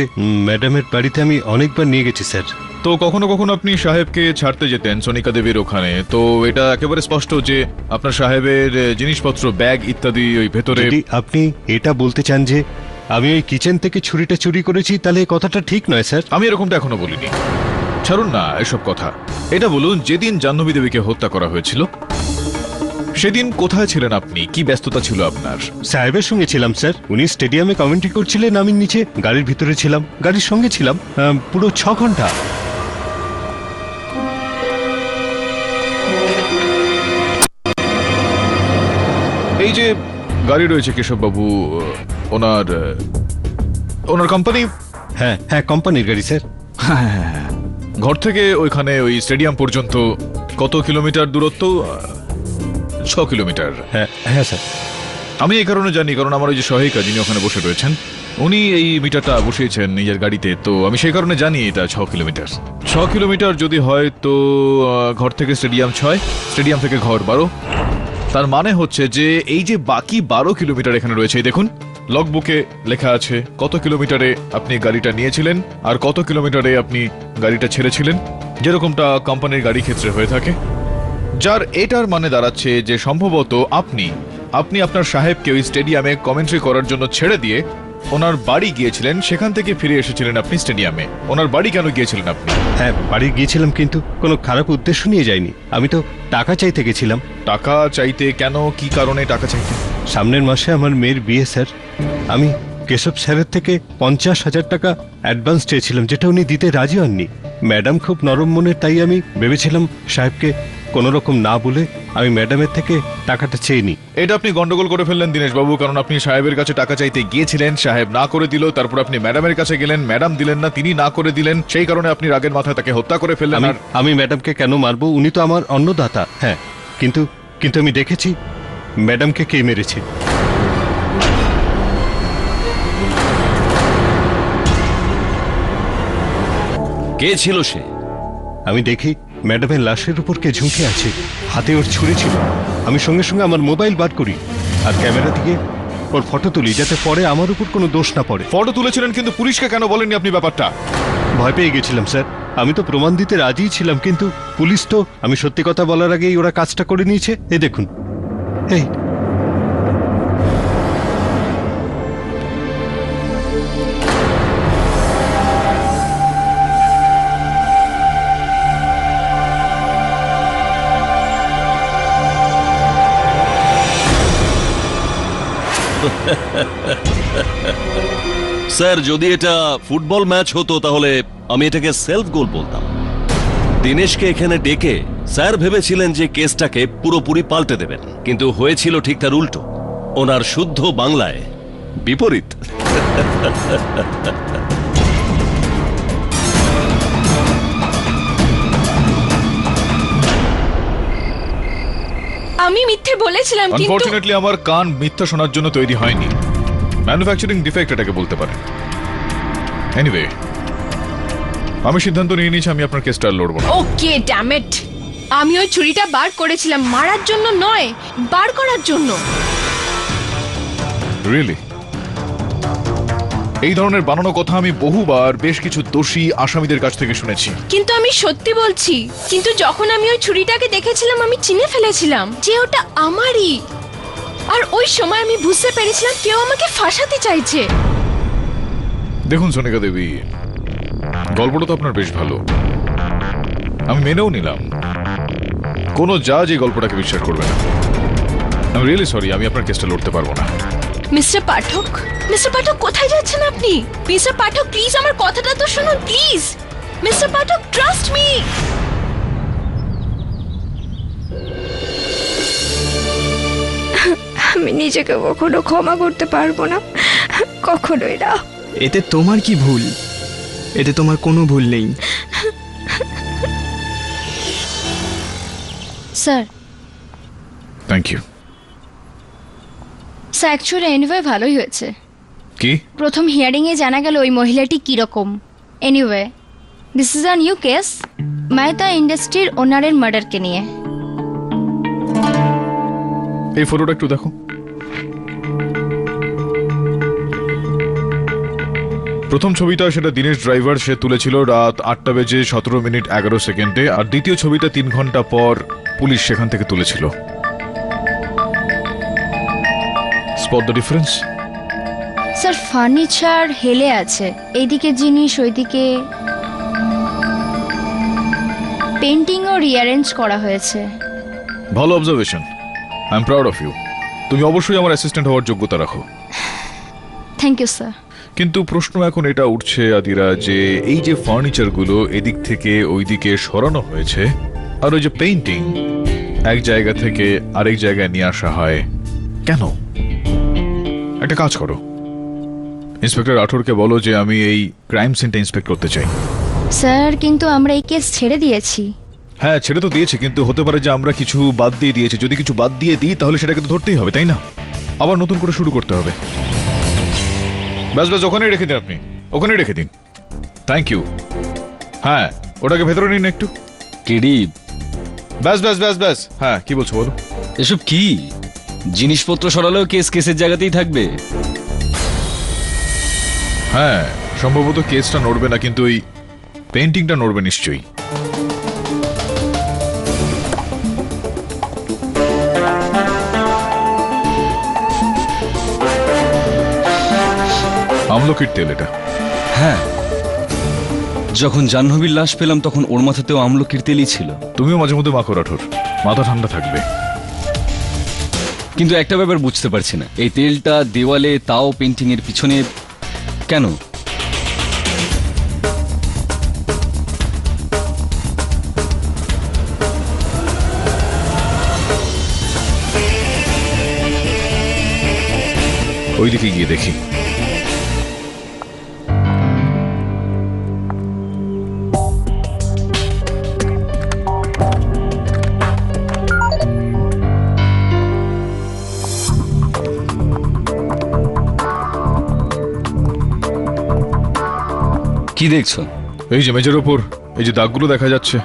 ম্যাডামের বাড়িতে আমি অনেকবার নিয়ে গেছি স্যার। তো কখনো কখনো আপনি সাহেবকে ছাড়তে যেতেন সোনিকা দেবীর ওখানে, তো এটা একেবারে স্পষ্ট যে আপনার সাহেবের জিনিসপত্র, ব্যাগ ইত্যাদি ওই ভেতরে। যদি আপনি এটা বলতে চান যে আমি ওই কিচেন থেকে ছুরিটা চুরি করেছি, তাহলে এই কথাটা ঠিক নয় স্যার। আমি এরকমটা এখনো বলিনি। ছাড়ুন না এসব কথা, এটা বলুন যেদিন জাহ্নবী দেবীকে হত্যা করা হয়েছিল সেদিন কোথায় ছিলেন আপনি? কি ব্যস্ততা ছিল আপনার? সাহেবের সঙ্গে ছিলাম স্যার, উনি স্টেডিয়ামে কমেন্ট্রি করছিলেন, আমি নিচে গাড়ির ভিতরে ছিলাম, গাড়ির সঙ্গে ছিলাম পুরো 6 ঘন্টা। এই যে গাড়ি রয়েছে কেশববাবু, ওনার ওনার কোম্পানি? হ্যাঁ হ্যাঁ, কোম্পানির গাড়ি স্যার। হ্যাঁ, ঘর থেকে ওইখানে ওই স্টেডিয়াম পর্যন্ত কত কিলোমিটার দূরত্ব? 6 কিলোমিটার। হ্যাঁ হ্যাঁ স্যার। আমি এই কারণে জানি কারণ আমার ওই যে সহায়িকা যিনি ওখানে বসে রয়েছেন উনি এই মিটারটা বসিয়েছেন নিজের গাড়িতে, তো আমি সেই কারণে জানি এটা 6 কিলোমিটার। 6 কিলোমিটার যদি হয় তো ঘর থেকে স্টেডিয়াম 6, স্টেডিয়াম থেকে ঘর 12। তার মানে হচ্ছে যে এই যে বাকি 12 কিলোমিটার এখানে রয়েছে, দেখুন লগবুকে লেখা আছে কত কিলোমিটারে আপনি গাড়িটা নিয়েছিলেন আর কত কিলোমিটারে আপনি গাড়িটা ছেড়েছিলেন, যেরকমটা কোম্পানির গাড়ি ক্ষেত্রে হয়ে থাকে। যার এটার মানে দাঁড়াচ্ছে যে সম্ভবত আপনি আপনার সাহেবকে ওই স্টেডিয়ামে কমেন্ট্রি করার জন্য ছেড়ে দিয়ে ওনার বাড়ি গিয়েছিলেন, সেখান থেকে ফিরে এসেছিলেন আপনি স্টেডিয়ামে। ওনার বাড়ি কেন গিয়েছিলেন আপনি? হ্যাঁ, বাড়ি গিয়েছিলাম, কিন্তু কোনো খারাপ উদ্দেশ্য নিয়ে যাইনি। আমি তো টাকা চাইতে গেছিলাম। টাকা চাইতে? কেন, কি কারণে টাকা চাইতে? সামনের মাসে আমার মেয়ের বিয়ে স্যার। আমি কেশব স্যারের থেকে 50,000 টাকা অ্যাডভান্স চেয়েছিলাম, যেটা উনি দিতে রাজি হননি। ম্যাডাম খুব নরম মনের, তাই আমি ভেবেছিলাম সাহেবকে কোনো রকম না বলে আমি ম্যাডামের থেকে টাকাটা চেয়ে নিই। এটা আপনি গন্ডগোল করে ফেললেন দীনেশবাবু, কারণ আপনি সাহেবের কাছে টাকা চাইতে গিয়েছিলেন, সাহেব না করে দিল, তারপর আপনি ম্যাডামের কাছে গেলেন, ম্যাডাম দিলেন না, তিনি না করে দিলেন, সেই কারণে আপনি রাগের মাথায় তাকে হত্যা করে ফেললেন। আমি ম্যাডামকে কেন মারবো? উনি তো আমার অন্নদাতা। হ্যাঁ, কিন্তু আমি দেখেছি ম্যাডামকে কে মেরেছে। কে ছিল সে? আমি দেখি ম্যাডামের লাশের উপর কে ঝুঁকে আছে, হাতে ওর ছুরি ছিল। আমি সঙ্গে সঙ্গে আমার মোবাইল বার করি আর ক্যামেরা দিয়ে ওর ফটো তুলি, যাতে পরে আমার উপর কোনো দোষ না পড়ে। ফটো তুলেছিলেন, কিন্তু পুলিশকে কেন বলেননি আপনি ব্যাপারটা? ভয় পেয়ে গেছিলাম স্যার। আমি তো প্রমাণ দিতে রাজিই ছিলাম, কিন্তু পুলিশ তো, আমি সত্যি কথা বলার আগেই ওরা কাজটা করে নিয়েছে। এই দেখুন, এই স্যার, যদি এটা ফুটবল ম্যাচ হতো তাহলে আমি এটাকে সেলফ গোল বলতাম। দিনেশকে এখানে ডেকে স্যার ভেবেছিলেন যে কেসটাকে পুরোপুরি পাল্টে দেবেন, কিন্তু হয়েছিল ঠিক তার উল্টো। ওনার শুদ্ধ বাংলায় বিপরীত। আমি মিথ্যে বলেছিলাম, কিন্তু আনফরচুনেটলি আমার কান মিথ্যা শোনার জন্য তৈরি হয়নি। ম্যানুফ্যাকচারিং ডিফেক্ট এটাকে বলতে পারে। এনিওয়ে, আমি সিদ্ধান্ত নিয়ে নিয়েছি আমি আপনার কেসটা লড়বো না। ওকে, ড্যাম ইট। আমি ওই ছুরিটা বার করেছিলাম মারার জন্য নয়, বার করার জন্য। রিয়েলি? এই ধরনের বানানো কথা আমি বহুবার বেশ কিছু দোষী আসামিদের কাছ থেকে শুনেছি। কিন্তু আমি সত্যি বলছি, কিন্তু যখন আমি ওই ছুরিটাকে দেখেছিলাম আমি চিনে ফেলেছিলাম যে ওটা আমারই। আর ওই সময় আমি বুঝতে পেরেছিলাম কেউ আমাকে ফাঁসাতে চাইছে। দেখুন সোনিকা দেবী, গল্পটা তো আপনার বেশ ভালো, আমি মেনেও নিলাম। কোনো জাজ এই গল্পটাকে বিশ্বাস করবে না। আমি রিয়েলি সরি, আমি আপনার কেসটা লড়তে পারবো না। মিস্টার পাঠক কোথায় যাচ্ছেন আপনি? মিস্টার পাঠক প্লিজ আমার কথাটা তো শুনুন please. Mister Pathak trust me. আমি নিজেকে কখনো ক্ষমা করতে পারবো না, কখনোই না। এতে তোমার কি ভুল? এতে তোমার কোনো ভুল নেই। Sir thank you. Sir actually anyway ভালোই হয়েছে। কি? প্রথম হিয়ারিংয়ে জানা গেল ওই মহিলাটি কিরকম। Anyway this is a new case Mehta ইন্ডাস্ট্রির ওনারের মার্ডারকে নিয়ে। এই ফটোটা একটু দেখো। প্রথম ছবিটা সেটা দিনেশ ড্রাইভার, সে তুলেছিল রাত 8:17:11 আর দ্বিতীয় ছবিটা 3 ঘন্টা পর পুলিশ সেখান থেকে তুলেছিল। Spot the difference? Sir furniture হেলে আছে, এইদিকে জিনিস ওইদিকে পেন্টিংও রিঅ্যারেঞ্জ করা হয়েছে। ভালো observation, I am proud of you. তুমি অবশ্যই আমার অ্যাসিস্ট্যান্ট হওয়ার যোগ্যতা রাখো। Thank you sir. কিন্তু প্রশ্ন এখন এটা উঠছে আদিরা, যে এই যে ফার্নিচারগুলো এদিক থেকে ওইদিকে সরানো হয়েছে, আর ওই যে পেইন্টিং এক জায়গা থেকে আরেক জায়গায় নিয়ে আসা হয় কেন? একটা কাজ করো, ইন্সপেক্টর রাঠোরকে বলো যে আমি এই ক্রাইম সিনটা ইন্সপেক্ট করতে চাই। স্যার কিন্তু আমরা এই কেস ছেড়ে দিয়েছি। হ্যাঁ ছেড়ে তো দিয়েছি, কিন্তু হতে পারে যে আমরা কিছু বাদ দিয়ে দিয়েছি। যদি কিছু বাদ দিয়ে দিই তাহলে সেটাকে তো ধরতেই হবে, তাই না? আবার নতুন করে শুরু করতে হবে। ব্যাস ব্যাস, ওখানেই রেখে দিন, আপনি ওখানেই রেখে দিন। Thank you. হ্যাঁ ওটাকে ভেতরে নিন একটু। কেডি, ব্যাস ব্যাস ব্যাস ব্যাস। হ্যাঁ কি বলছো বলো। এসব কি? জিনিসপত্র সরালেও কেস কেসের জায়গাতেই থাকবে। হ্যাঁ সম্ভবত কেসটা নড়বে না, কিন্তু ওই পেইন্টিংটা নড়বে নিশ্চয়ই। আমলকির তেল এটা। হ্যাঁ, যখন জাহ্নবীর লাশ পেলাম তখন ওর মাথাতেও আমলকির তেলই ছিল। তুমিও মাঝে মধ্যে মাখো রাঠোর, মাথা ঠান্ডা থাকবে। কিন্তু একটা ব্যাপার বুঝতে পারছি না, এই তেলটা দেওয়ালে, তাও পেন্টিং এর পিছনে কেন? ওইদিকে গিয়ে দেখি। কি দেখছো? এই যে মেঝের ওপর এই যে দাগগুলো দেখা যাচ্ছে।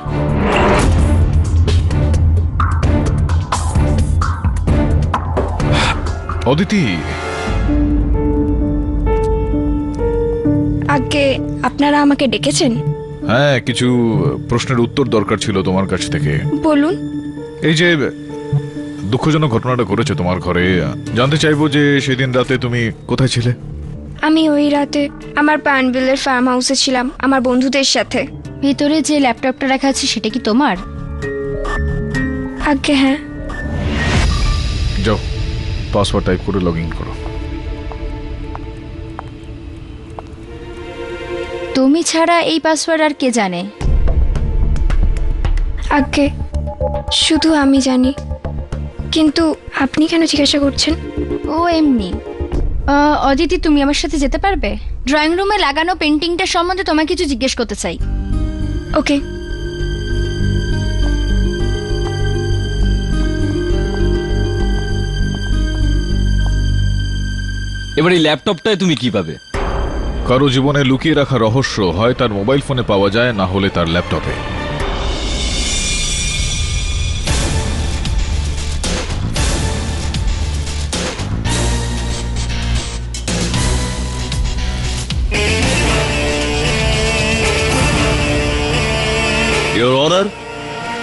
অদিতি, আগে আপনারা আমাকে ডেকেছেন? হ্যাঁ কিছু প্রশ্নের উত্তর দরকার ছিল তোমার কাছ থেকে। বলুন। এই যে দুঃখজনক ঘটনাটা ঘটেছে তোমার ঘরে, জানতে চাইবো যে সেদিন রাতে তুমি কোথায় ছিলে? আমি ওই রাতে আমার পানবিলের ফার্ম হাউসে ছিলাম আমার বন্ধুদের সাথে। ভিতরে যে ল্যাপটপটা রাখা আছে সেটা কি তোমার? আগে হ্যাঁ। যাও পাসওয়ার্ড টাইপ করে লগ ইন করো। তুমি ছাড়া এই পাসওয়ার্ড আর কে জানে? আগে শুধু আমি জানি। কিন্তু আপনি কেন জিজ্ঞাসা করছেন? ও এমনি। অদিতি তুমি আমার সাথে যেতে পারবে? ড্রয়িং রুমে লাগানো পেন্টিংটা সম্বন্ধে তোমায় কিছু জিজ্ঞেস করতে চাই। ওকে। এবার এই ল্যাপটপটায় তুমি কি পাবে? কারো জীবনে লুকিয়ে রাখা রহস্য হয় তার মোবাইল ফোনে পাওয়া যায়, না হলে তার ল্যাপটপে। ইওর অনার,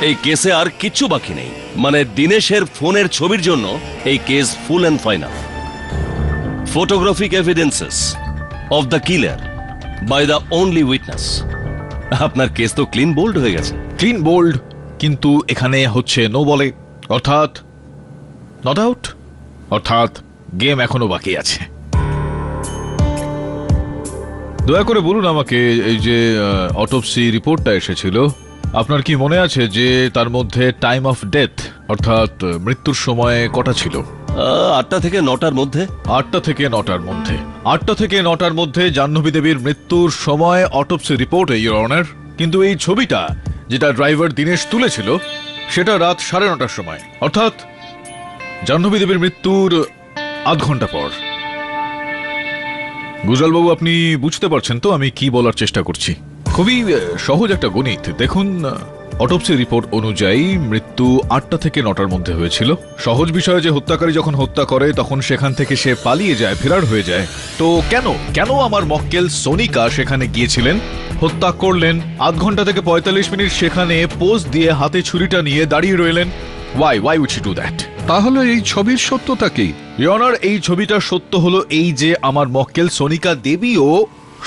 এই কেসে আর কিচ্ছু বাকি নেই। মানে দিনেশের ফোনের ছবির জন্য এই case full and final. Photographic evidences of the killer by the only witness আপনার কেস তো ক্লিন বোল্ড হয়ে গেছে। ক্লিন বোল্ড, কিন্তু এখানে হচ্ছে নো বলে, অর্থাৎ নট আউট, অর্থাৎ গেম এখনো বাকি আছে। দয়া করে বলুন আমাকে, এই যে অটোপসি রিপোর্টটা এসেছিল, আপনার কি মনে আছে যে তার মধ্যে টাইম অফ ডেথ অর্থাৎ মৃত্যুর সময় কটা ছিল? 8টা থেকে 9টার মধ্যে। 8টা থেকে 9টার মধ্যে, 8টা থেকে 9টার মধ্যে জাহ্নবী দেবীর মৃত্যুর সময় অটোপসি রিপোর্ট, ইওর অনার। কিন্তু এই ছবিটা যেটা ড্রাইভার দীনেশ তুলেছিল সেটা রাত 9:30টার সময়, অর্থাৎ জাহ্নবী দেবীর মৃত্যুর আধ ঘন্টা পর। গুজরাল বাবু, আপনি বুঝতে পারছেন তো আমি কি বলার চেষ্টা করছি? খুবই সহজ একটা গণিত। দেখুন, অটোপসি রিপোর্ট অনুযায়ী মৃত্যু 8টা থেকে 9টার মধ্যে হয়েছিল। সহজ বিষয় যে হত্যাকারী যখন হত্যা করে তখন সেখান থেকে সে পালিয়ে যায়, ফেরার হয়ে যায়। তো কেন আমার মক্কেল সোনিকা সেখানে গিয়েছিলেন, হত্যা করলেন, আধ ঘন্টা থেকে 45 মিনিট সেখানে পোজ দিয়ে হাতে ছুরিটা নিয়ে দাঁড়িয়ে রইলেন? Why would she do that? তাহলে এই ছবির সত্যতা কি? ইয়নার, এই ছবিটার সত্য হলো এই যে আমার মক্কেল সোনিকা দেবীও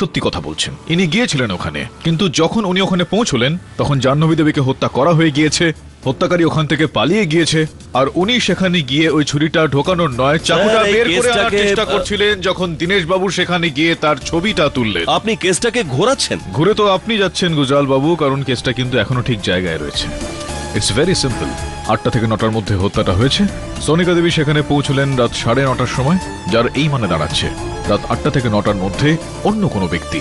সত্যি কথা বলছেন। ইনি গিয়েছিলেন ওখানে, কিন্তু যখন উনি ওখানে পৌঁছলেন তখন জাহ্নবী দেবীকে হত্যা করা হয়ে গিয়েছে, হত্যাকারী ওখান থেকে পালিয়ে গিয়েছে, আর উনি সেখানে গিয়ে ওই ছুরিটা ঢোকানোর নয়, চাকুটা বের করে আনার চেষ্টা করছিলেন যখন দীনেশ বাবু সেখানে গিয়ে তার ছবিটা তুললেন। আপনি কেসটাকে ঘোরাচ্ছেন। ঘুরে তো আপনি যাচ্ছেন গুজরাল বাবু, কারণ কেসটা কিন্তু এখনো ঠিক জায়গায় রয়েছে। It's very simple. 8টা থেকে 9টার মধ্যে হত্যাটা হয়েছে। সোনিকা দেবী সেখানে পৌঁছলেন রাত 9:30টার সময়, যার এই মানে দাঁড়াচ্ছে রাত 8টা থেকে 9টার মধ্যে অন্য কোনো ব্যক্তি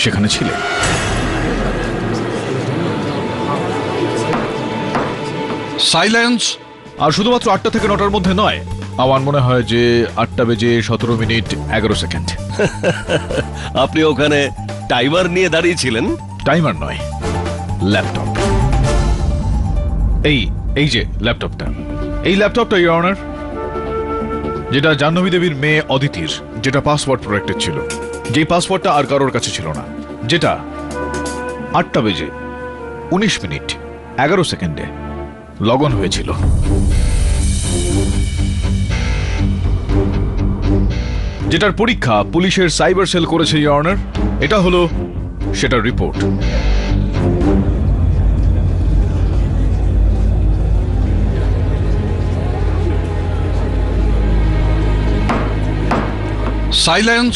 সেখানে ছিলেন। সাইলেন্স। আর শুধুমাত্র 8টা থেকে 9টার মধ্যে নয়, আমার মনে হয় যে 8:17:11 আপনি ওখানে টাইমার নিয়ে দাঁড়িয়েছিলেন? টাইমার নয়, ল্যাপটপ। এই যে ল্যাপটপটা, এই ল্যাপটপটা ইওর অনার, যেটা জাহ্নবী দেবীর মেয়ে অদিতির, যেটা পাসওয়ার্ড প্রোটেক্টেড ছিল, যে পাসওয়ার্ডটা আর কারোর কাছে ছিল না, যেটা 8:19:11 লগ অন হয়েছিল। যেটার পরীক্ষা পুলিশের সাইবার সেল করেছে ইওর অনার। এটা হলো সেটার রিপোর্ট। সাইলেন্স।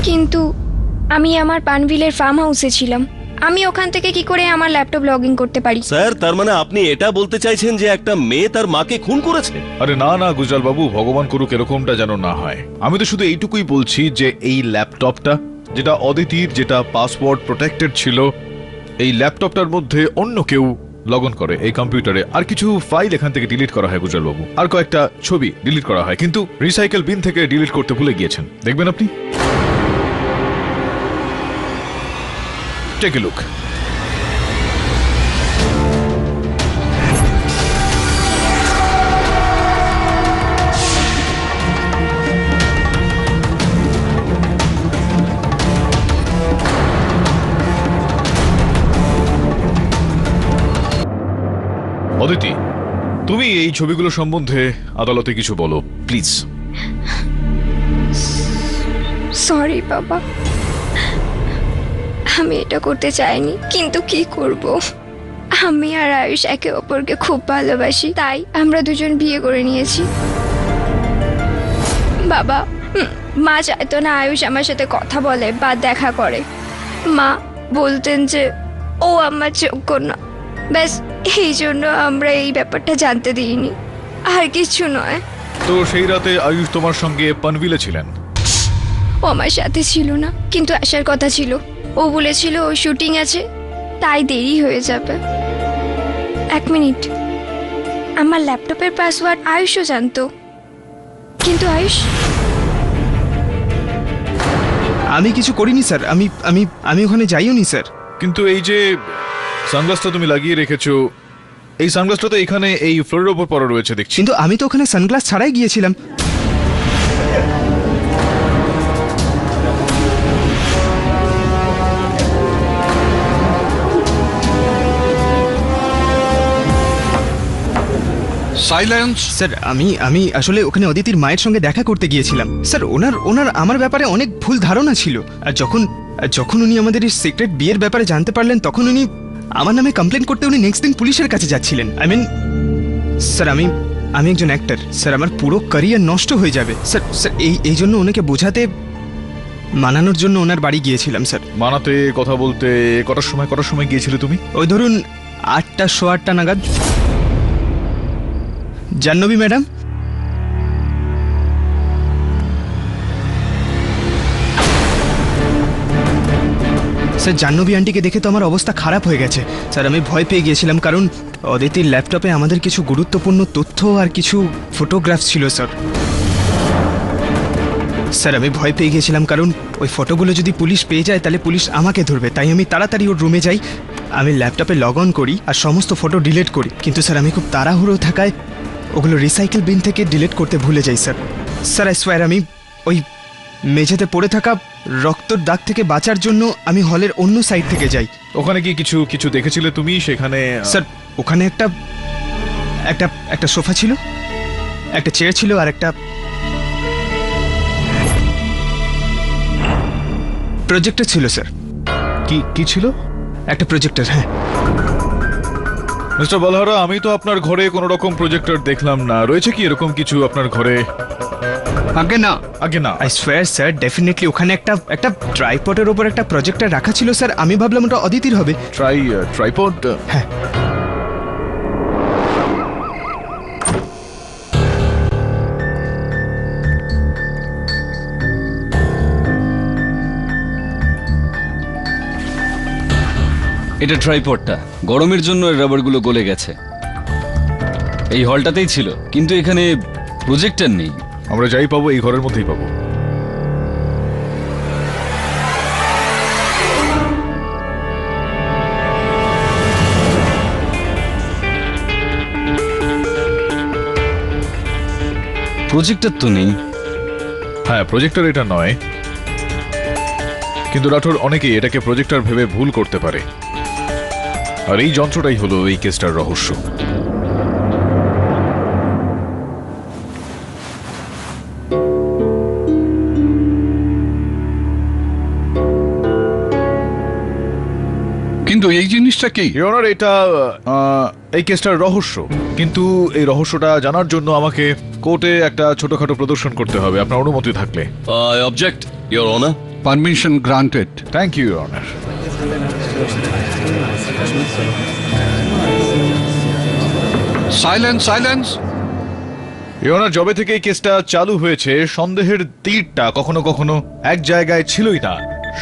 কিন্তু আমি আমার পানভিলের ফার্ম হাউসে ছিলাম, আমি ওখান থেকে কি করে আমার ল্যাপটপ লগ ইন করতে পারি? স্যার, তার মানে আপনি এটা বলতে চাইছেন যে একটা মেয়ে তার মাকে খুন করেছে? আরে না গুজরাল বাবু, ভগবান করুক এরকমটা যেন না হয়। আমি তো শুধু এইটুকুই বলছি যে এই ল্যাপটপটা যেটা অদিতির, যেটা পাসওয়ার্ড প্রোটেক্টেড ছিল, এই ল্যাপটপটার মধ্যে অন্য কেউ লগ অন করে এই কম্পিউটারে, আর কিছু ফাইল এখান থেকে ডিলিট করা হয় গুজরাল বাবু, আর কয়েকটা ছবি ডিলিট করা হয়, কিন্তু রিসাইকেল বিন থেকে ডিলিট করতে ভুলে গিয়েছেন। দেখবেন আপনি, টেক এ লুক। অদিতি, তুমি এই ছবিগুলো সম্বন্ধে আদালতে কিছু বলো প্লিজ। সরি বাবা, আমি এটা করতে চাইনি, কিন্তু কি করব, আমি আর আয়ুষ একে অপরকে খুব ভালোবাসি, তাই আমরা দুজন বিয়ে করে নিয়েছি। বাবা, মা চাইতো না আয়ুষ আমার সাথে কথা বলে বা দেখা করে। মা বলতেন যে ও আমার যোগ্য না, ব্যাস এই জন্য আমরা এই ব্যাপারটা জানতে দিইনি, আর কিছু নয়। তো সেই রাতে আয়ুষ তোমার সঙ্গে পানভিলে ছিলেন? ও আমার সাথে ছিল না, কিন্তু আসার কথা ছিল। ও বলেছিল ও শুটিং আছে, তাই দেরি হয়ে যাবে। 1 মিনিট, আমার ল্যাপটপের পাসওয়ার্ড আয়ুষও জানতো, কিন্তু আয়ুষ। আমি কিছু করিনি স্যার, আমি আমি আমি ওখানে যাইও নি স্যার। কিন্তু এই যে সানগ্লাসটা তুমি লাগিয়ে রেখেছো, এই সানগ্লাসটা তো এখানে এই ফ্লোরের উপর পড়া রয়েছে দেখছি। কিন্তু আমি তো ওখানে সানগ্লাস ছাড়াই গিয়েছিলাম। সাইলেন্স। স্যার, আমি আসলে ওখানে অদিতির মায়ের সঙ্গে দেখা করতে গিয়েছিলাম। স্যার, ওনার আমার ব্যাপারে অনেক ভুল ধারণা ছিল, আর যখন আর যখন উনি আমাদের এই সিক্রেট বিয়ের ব্যাপারে জানতে পারলেন তখন উনি আমার নামে কমপ্লেন করতে উনি নেক্সট দিন পুলিশের কাছে যাচ্ছিলেন। আই মিন স্যার আমি একজন অ্যাক্টর স্যার, আমার পুরো ক্যারিয়ার নষ্ট হয়ে যাবে স্যার। স্যার এই জন্য ওনাকে বোঝাতে মানানোর জন্য ওনার বাড়ি গিয়েছিলাম স্যার। মানাতে কথা বলতে কটার সময় গিয়েছিলে তুমি? ওই ধরুন 8টা 8:15 নাগাদ। জাহ্নবী ম্যাডাম, স্যার জাহ্নবী আন্টিকে দেখে তো আমার অবস্থা খারাপ হয়ে গেছে স্যার। আমি ভয় পেয়ে গিয়েছিলাম কারণ অদিতির ল্যাপটপে আমাদের কিছু গুরুত্বপূর্ণ তথ্য আর কিছু ফটোগ্রাফস ছিল স্যার। স্যার আমি ভয় পেয়ে গিয়েছিলাম কারণ ওই ফটোগুলো যদি পুলিশ পেয়ে যায় তাহলে পুলিশ আমাকে ধরবে, তাই আমি তাড়াতাড়ি ওর রুমে যাই, আমি ল্যাপটপে লগ অন করি আর সমস্ত ফটো ডিলিট করি। কিন্তু স্যার আমি খুব তাড়াহুড়ো থাকায় ওগুলো রিসাইকেল বিন থেকে ডিলিট করতে ভুলে যাই স্যার। স্যার আই সোয়ার আমি ওই মেঝেতে পড়ে থাকা রক্তর দাগ থেকে বাঁচার জন্য আমি হলের অন্য সাইড থেকে যাই। ওখানে কি কিছু দেখেছিলে তুমি সেখানে? স্যার ওখানে একটা সোফা ছিল, একটা চেয়ার ছিল আর একটা প্রজেক্টর ছিল স্যার। কি ছিল? একটা প্রজেক্টর। হ্যাঁ মিস্টার বলহারা, আমি তো আপনার ঘরে কোনো রকম প্রজেক্টর দেখলাম না। রয়েছে কি এরকম কিছু আপনার ঘরে? আগে না। আই সোয়ার স্যার ডেফিনেটলি ওখানে একটা ট্রাইপডের উপর একটা প্রজেক্টর রাখা ছিল স্যার। আমি ভাবলাম ওটা অদিতির হবে। ট্রাইপড? হ্যাঁ। এটা ট্রাইপডটা, গরমের জন্য এর রাবারগুলো গলে গেছে। এই হলটাতেই ছিল, কিন্তু এখানে প্রজেক্টর নেই। আমরা যাই পাবো এই ঘরের মধ্যেই পাবো। প্রজেক্টর তো নেই। হ্যাঁ প্রজেক্টর এটা নয়, কিন্তু রাঠোর অনেকেই এটাকে প্রজেক্টর ভেবে ভুল করতে পারে, আর এই যন্ত্রটাই হলো এই কেসটার রহস্য। কিন্তু এই জিনিসটা কি? ইওনার এটা এই কেসটার রহস্য, কিন্তু এই রহস্যটা জানার জন্য আমাকে কোর্টে একটা ছোটখাটো প্রদর্শন করতে হবে, আপনার অনুমতি থাকলে। Object your honour. Permission granted. Thank you your honour. Silence. Your honour, জবে থেকে এই কেসটা চালু হয়েছে সন্দেহের তীরটা কখনো কখনো এক জায়গায় ছিলই না।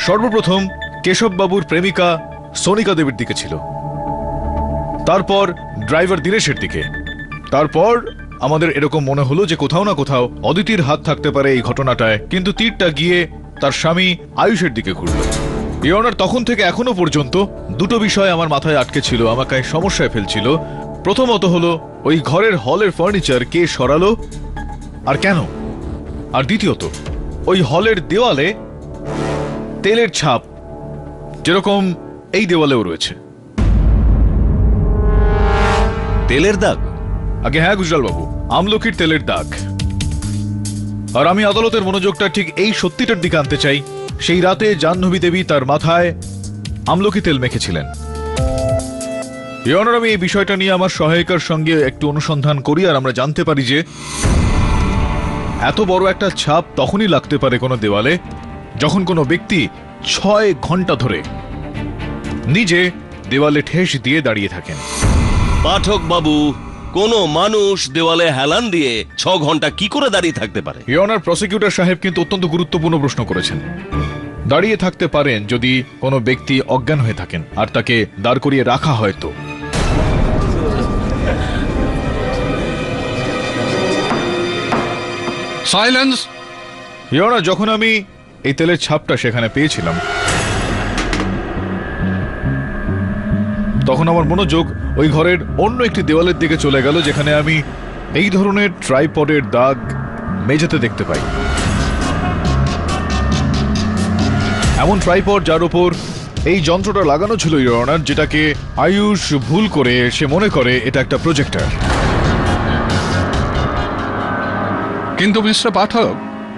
সর্বপ্রথম কেশব বাবুর প্রেমিকা সোনিকা দেবীর দিকে ছিল, তারপর ড্রাইভার দীনেশের দিকে, তারপর আমাদের এরকম মনে হলো যে কোথাও না কোথাও অদিতির হাত থাকতে পারে এই ঘটনাটায়, কিন্তু তীরটা গিয়ে তার স্বামী আয়ুষের দিকে ঘুরল। ইওনার, তখন থেকে এখনো পর্যন্ত দুটো বিষয় আমার মাথায় আটকে ছিল, আমাকে সমস্যায় ফেলছিল। প্রথমত হলো ওই ঘরের হলের ফার্নিচার কে সরালো আর কেন, আর দ্বিতীয়ত ওই হলের দেওয়ালে তেলের ছাপ যেরকম এই দেওয়ালেও রয়েছে। তেলের দাগ? আগে হ্যাঁ গুজরাল বাবু, আমলকির তেলের দাগ। আর আমি আদালতের মনোযোগটা ঠিক এই সত্যিটার দিকে আনতে চাই, সেই রাতে জাহ্নবী দেবী তার মাথায় আমলকি তেল মেখেছিলেন। ইওনার, আমি এই বিষয়টা নিয়ে আমার সহায়িকার সঙ্গে একটু অনুসন্ধান করি, আর আমরা জানতে পারি যে এত বড় একটা ছাপ তখনই লাগতে পারে কোনো দেওয়ালে যখন কোনো ব্যক্তি 6 ঘন্টা ধরে নিজে দেওয়ালে ঠেস দিয়ে দাঁড়িয়ে থাকেন। পাঠক বাবু, কোনো মানুষ দেওয়ালে হেলান দিয়ে 6 ঘন্টা কি করে দাঁড়িয়ে থাকতে পারে? ইওনার, প্রসিকিউটর সাহেব কিন্তু অত্যন্ত গুরুত্বপূর্ণ প্রশ্ন করেছেন। দাঁড়িয়ে থাকতে পারেন যদি কোনো ব্যক্তি অজ্ঞান হয়ে থাকেন আর তাকে দাঁড় করিয়ে রাখা হয়তো। সাইলেন্স। ইওনার, যখন আমি এই তেলের ছাপটা সেখানে পেয়েছিলাম তখন আমার মনোযোগ ওই ঘরের অন্য একটি দেওয়ালের দিকে চলে গেল, যেখানে আমি এই ধরনের ট্রাইপডের দাগ মেঝেতে দেখতে পাই। এমন ট্রাইপড যার উপর এই যন্ত্রটা লাগানো ছিল ইওর অনার, যেটাকে আয়ুষ ভুল করে সে মনে করে এটা একটা প্রজেক্টর। কিন্তু মিস্টার পাঠক,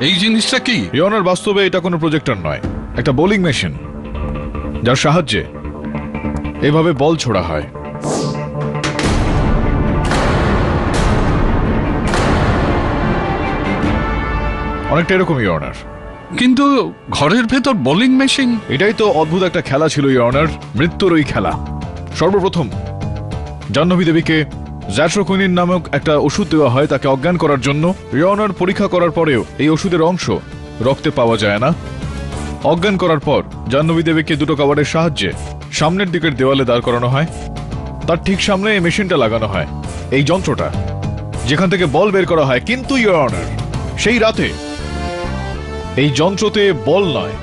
এই জিনিসটা কি? ইওর অনার, বাস্তবে এটা কোনো প্রজেক্টর নয়, একটা বোলিং মেশিন। যার সাহায্যে এভাবে বল ছোড়া হয়। অনেকটা এরকমই অনার। কিন্তু ঘরের ভেতর বোলিং মেশিন, এটাই তো অদ্ভুত একটা খেলা ছিল অনার, মৃত্যুর ওই খেলা। সর্বপ্রথম জাহ্নবী দেবীকে জ্যাট্রোকুইনিন নামক একটা ওষুধ দেওয়া হয় তাকে অজ্ঞান করার জন্য। অনার পরীক্ষা করার পরেও এই ওষুধের অংশ রক্তে পাওয়া যায় না। অজ্ঞান করার পর জাহ্নবী দেবীকে দুটো কাভারের সাহায্যে সামনের দিকের দেওয়ালে দাঁড় করানো হয়। তার ঠিক সামনে এই মেশিনটা লাগানো হয়, এই যন্ত্রটা যেখান থেকে বল বের করা হয়। কিন্তু ইওর অনার, সেই রাতে এই যন্ত্রতে বল নয়,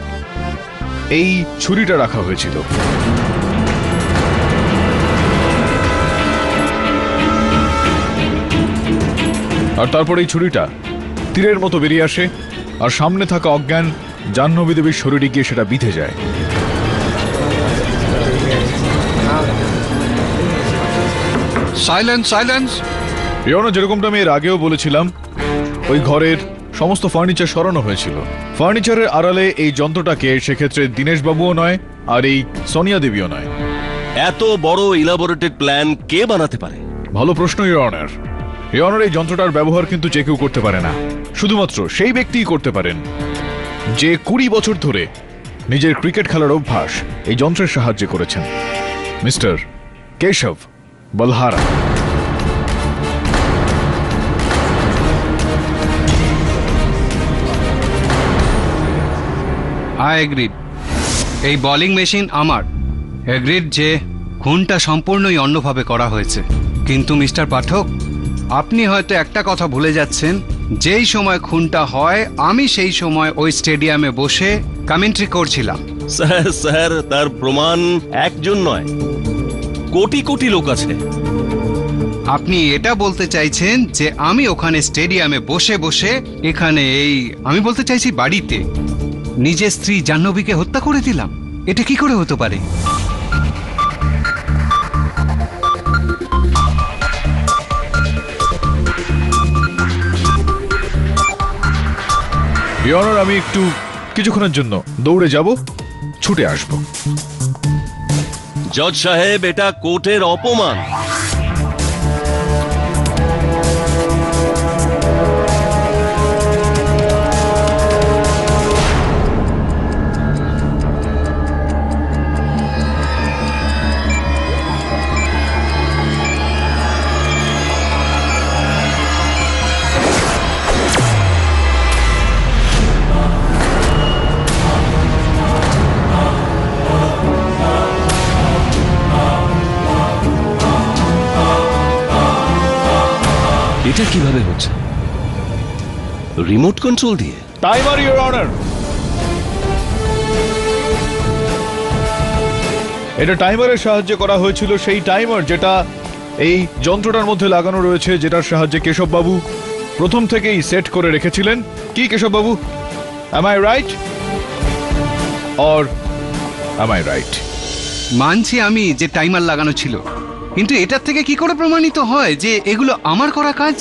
এই ছুরিটা রাখা হয়েছিল। আর তারপর এই ছুরিটা তীরের মতো বেরিয়ে আসে আর সামনে থাকা অজ্ঞান জাহ্নবী দেবীর শরীরে গিয়ে সেটা বিঁধে যায়। Silence, silence. যেরকমটা আমি এর আগেও বলেছিলাম, ওই ঘরের সমস্ত ফার্নিচার সরানো হয়েছিল। ফার্নিচারের আড়ালে এই যন্ত্রটাকে সেক্ষেত্রে দীনেশবাবুও নয় আর এই সোনিয়া দেবীও নয়। এত বড় ইলাবোরেটেড প্ল্যান কে বানাতে পারে? ভালো প্রশ্ন ইওর অনার। ইওর অনার, এই যন্ত্রটার ব্যবহার কিন্তু যে কেউ করতে পারে না, শুধুমাত্র সেই ব্যক্তিই করতে পারেন যে 20 বছর ধরে নিজের ক্রিকেট খেলার অভ্যাস এই যন্ত্রের সাহায্যে করেছেন, মিস্টার কেশব বলহারা। আই এগ্রিড, এই বোলিং মেশিন আমার। এগ্রিড যে খুনটা সম্পূর্ণই অন্যভাবে করা হয়েছে। কিন্তু মিস্টার পাঠক, আপনি হয়তো একটা কথা ভুলে যাচ্ছেন, যেই সময় খুনটা হয় আমি সেই সময় ওই স্টেডিয়ামে বসে কমেন্ট্রি করছিলাম। স্যার স্যার, তার প্রমাণ একজন নয়, কোটি কোটি লোক আছে। আপনি এটা বলতে চাইছেন যে আমি ওখানে স্টেডিয়ামে বসে বসে এখানে আমি বলতে চাইছি বাড়িতে নিজের স্ত্রী জাহ্নবীকে হত্যা করে দিলাম? এটা কি করে হতে পারে? ইওর অনার, আমি একটু কিছুক্ষণের জন্য দৌড়ে যাব, ছুটে আসব। জজ সাহেব, এটা কোর্টের অপমান। এটা কিভাবে হচ্ছে? রিমোট কন্ট্রোল দিয়ে? টাইমার ইওর অনার, এটা টাইমারের সাহায্যে করা হয়েছিল। সেই টাইমার যেটা এই যন্ত্রটার মধ্যে লাগানো রয়েছে, যেটার সাহায্যে কেশব বাবু প্রথম থেকেই সেট করে রেখেছিলেন। কি কেশব বাবু, am I right or am I right? মানছি আমি যে টাইমার লাগানো ছিল, কিন্তু এটার থেকে কি করে প্রমাণিত হয় যে এগুলো আমার করা কাজ?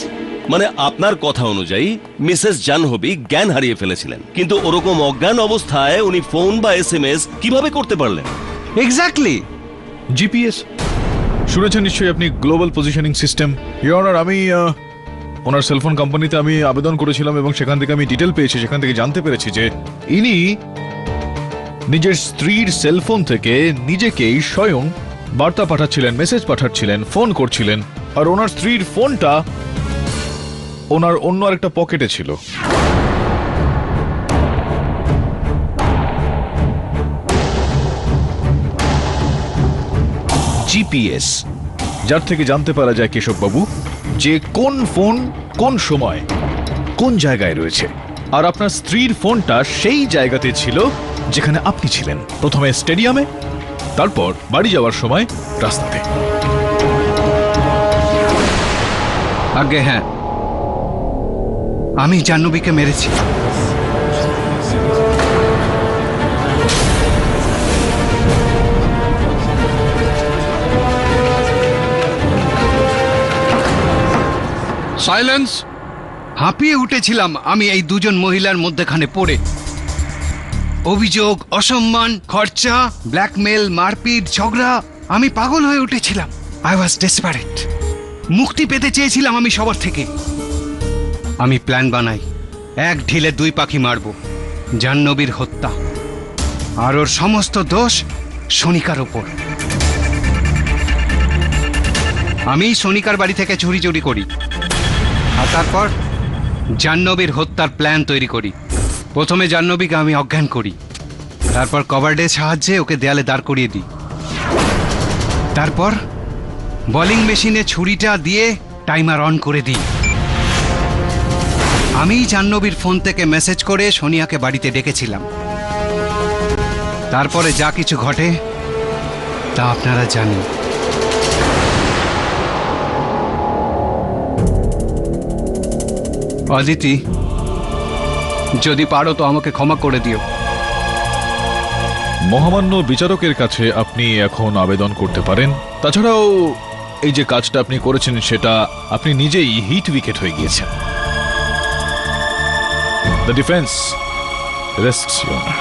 মানে আপনার কথা অনুযায়ী মিসেস জাহ্নবী জ্ঞান হারিয়ে ফেলেছিলেন, কিন্তু ওরকম অজ্ঞান অবস্থায় উনি ফোন বা SMS কিভাবে করতে পারলেন? এক্স্যাক্টলি। জিপিএস শুনেছেন নিশ্চয়ই আপনি, global positioning system. Your honour, আমি ওনার সেলফোন কোম্পানিতে আমি আবেদন করেছিলাম এবং সেখান থেকে আমি ডিটেল পেয়েছি। সেখান থেকে জানতে পেরেছি যে ইনি নিজের স্ত্রীর সেলফোন থেকে নিজেকেই স্বয়ং বার্তা পাঠাচ্ছিলেন, মেসেজ পাঠাচ্ছিলেন, ফোন করছিলেন। আর ওনার স্ত্রীর ফোনটা ওনার অন্য আরেকটা পকেটে ছিল। জিপিএস, যার থেকে জানতে পারা যায় কেশব বাবু যে কোন ফোন কোন সময় কোন জায়গায় রয়েছে। আর আপনার স্ত্রীর ফোনটা সেই জায়গাতে ছিল যেখানে আপনি ছিলেন, প্রথমে স্টেডিয়ামে, তারপর বাড়ি যাওয়ার সময় রাস্তাতে। আগে হ্যাঁ, আমি জাহ্নবীকে মেরেছি। সাইলেন্স। হাঁপিয়ে উঠেছিলাম আমি এই দুজন মহিলার মধ্যখানে পড়ে। অভিযোগ, অসম্মান, খরচা, ব্ল্যাকমেল, মারপিট, ঝগড়া। আমি পাগল হয়ে উঠেছিলাম। I was desperate. মুক্তি পেতে চেয়েছিলাম আমি সবার থেকে। আমি প্ল্যান বানাই, এক ঢিলে দুই পাখি মারব। জাহ্নবীর হত্যা আর ওর সমস্ত দোষ সনিকার ওপর। আমি সনিকার বাড়ি থেকে চুরি করি আর তারপর জাহ্নবীর হত্যার প্ল্যান তৈরি করি। প্রথমে জাহ্নবীকে আমি অজ্ঞান করি, তারপর কভারডের সাহায্যে ওকে দেয়ালে দাঁড় করিয়ে দিই। তারপর বোলিং মেশিনে ছুরিটা দিয়ে টাইমার অন করে দিই। আমি জাহ্নবীর ফোন থেকে মেসেজ করে সোনিয়াকে বাড়িতে ডেকেছিলাম। তারপরে যা কিছু ঘটে তা আপনারা জানেন। অদিতি, যদি পারো তো আমাকে ক্ষমা করে দিও। মহামান্য বিচারকের কাছে আপনি এখন আবেদন করতে পারেন। তাছাড়াও এই যে কাজটা আপনি করেছেন সেটা আপনি নিজেই হিট উইকেট হয়ে গিয়েছেন। The defence রেস্টস your honour.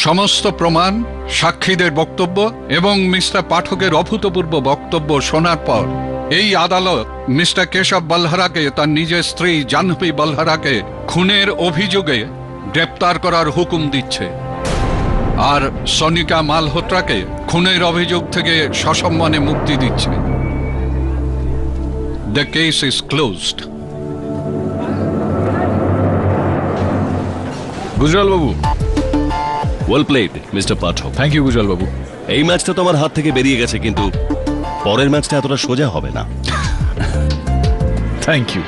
সমস্ত প্রমাণ, সাক্ষীদের বক্তব্য এবং মিস্টার পাঠকের অভূতপূর্ব বক্তব্য শোনার পর এই আদালত মিস্টার কেশব বলহারাকে তার নিজের স্ত্রী জাহ্নবী বলহারাকে খুনের অভিযোগে গ্রেপ্তার করার হুকুম দিচ্ছে আর সনিকা মালহোত্রাকে খুনের অভিযোগ থেকে সসম্মানে মুক্তি দিচ্ছে। The case is closed. Gujral বাবু। Well played mister Pathak. Thank you Gujral বাবু। এই ম্যাচটা তো আমার হাত থেকে বেরিয়ে গেছে, কিন্তু পরের ম্যাচটা এতটা সোজা হবে না। Thank you.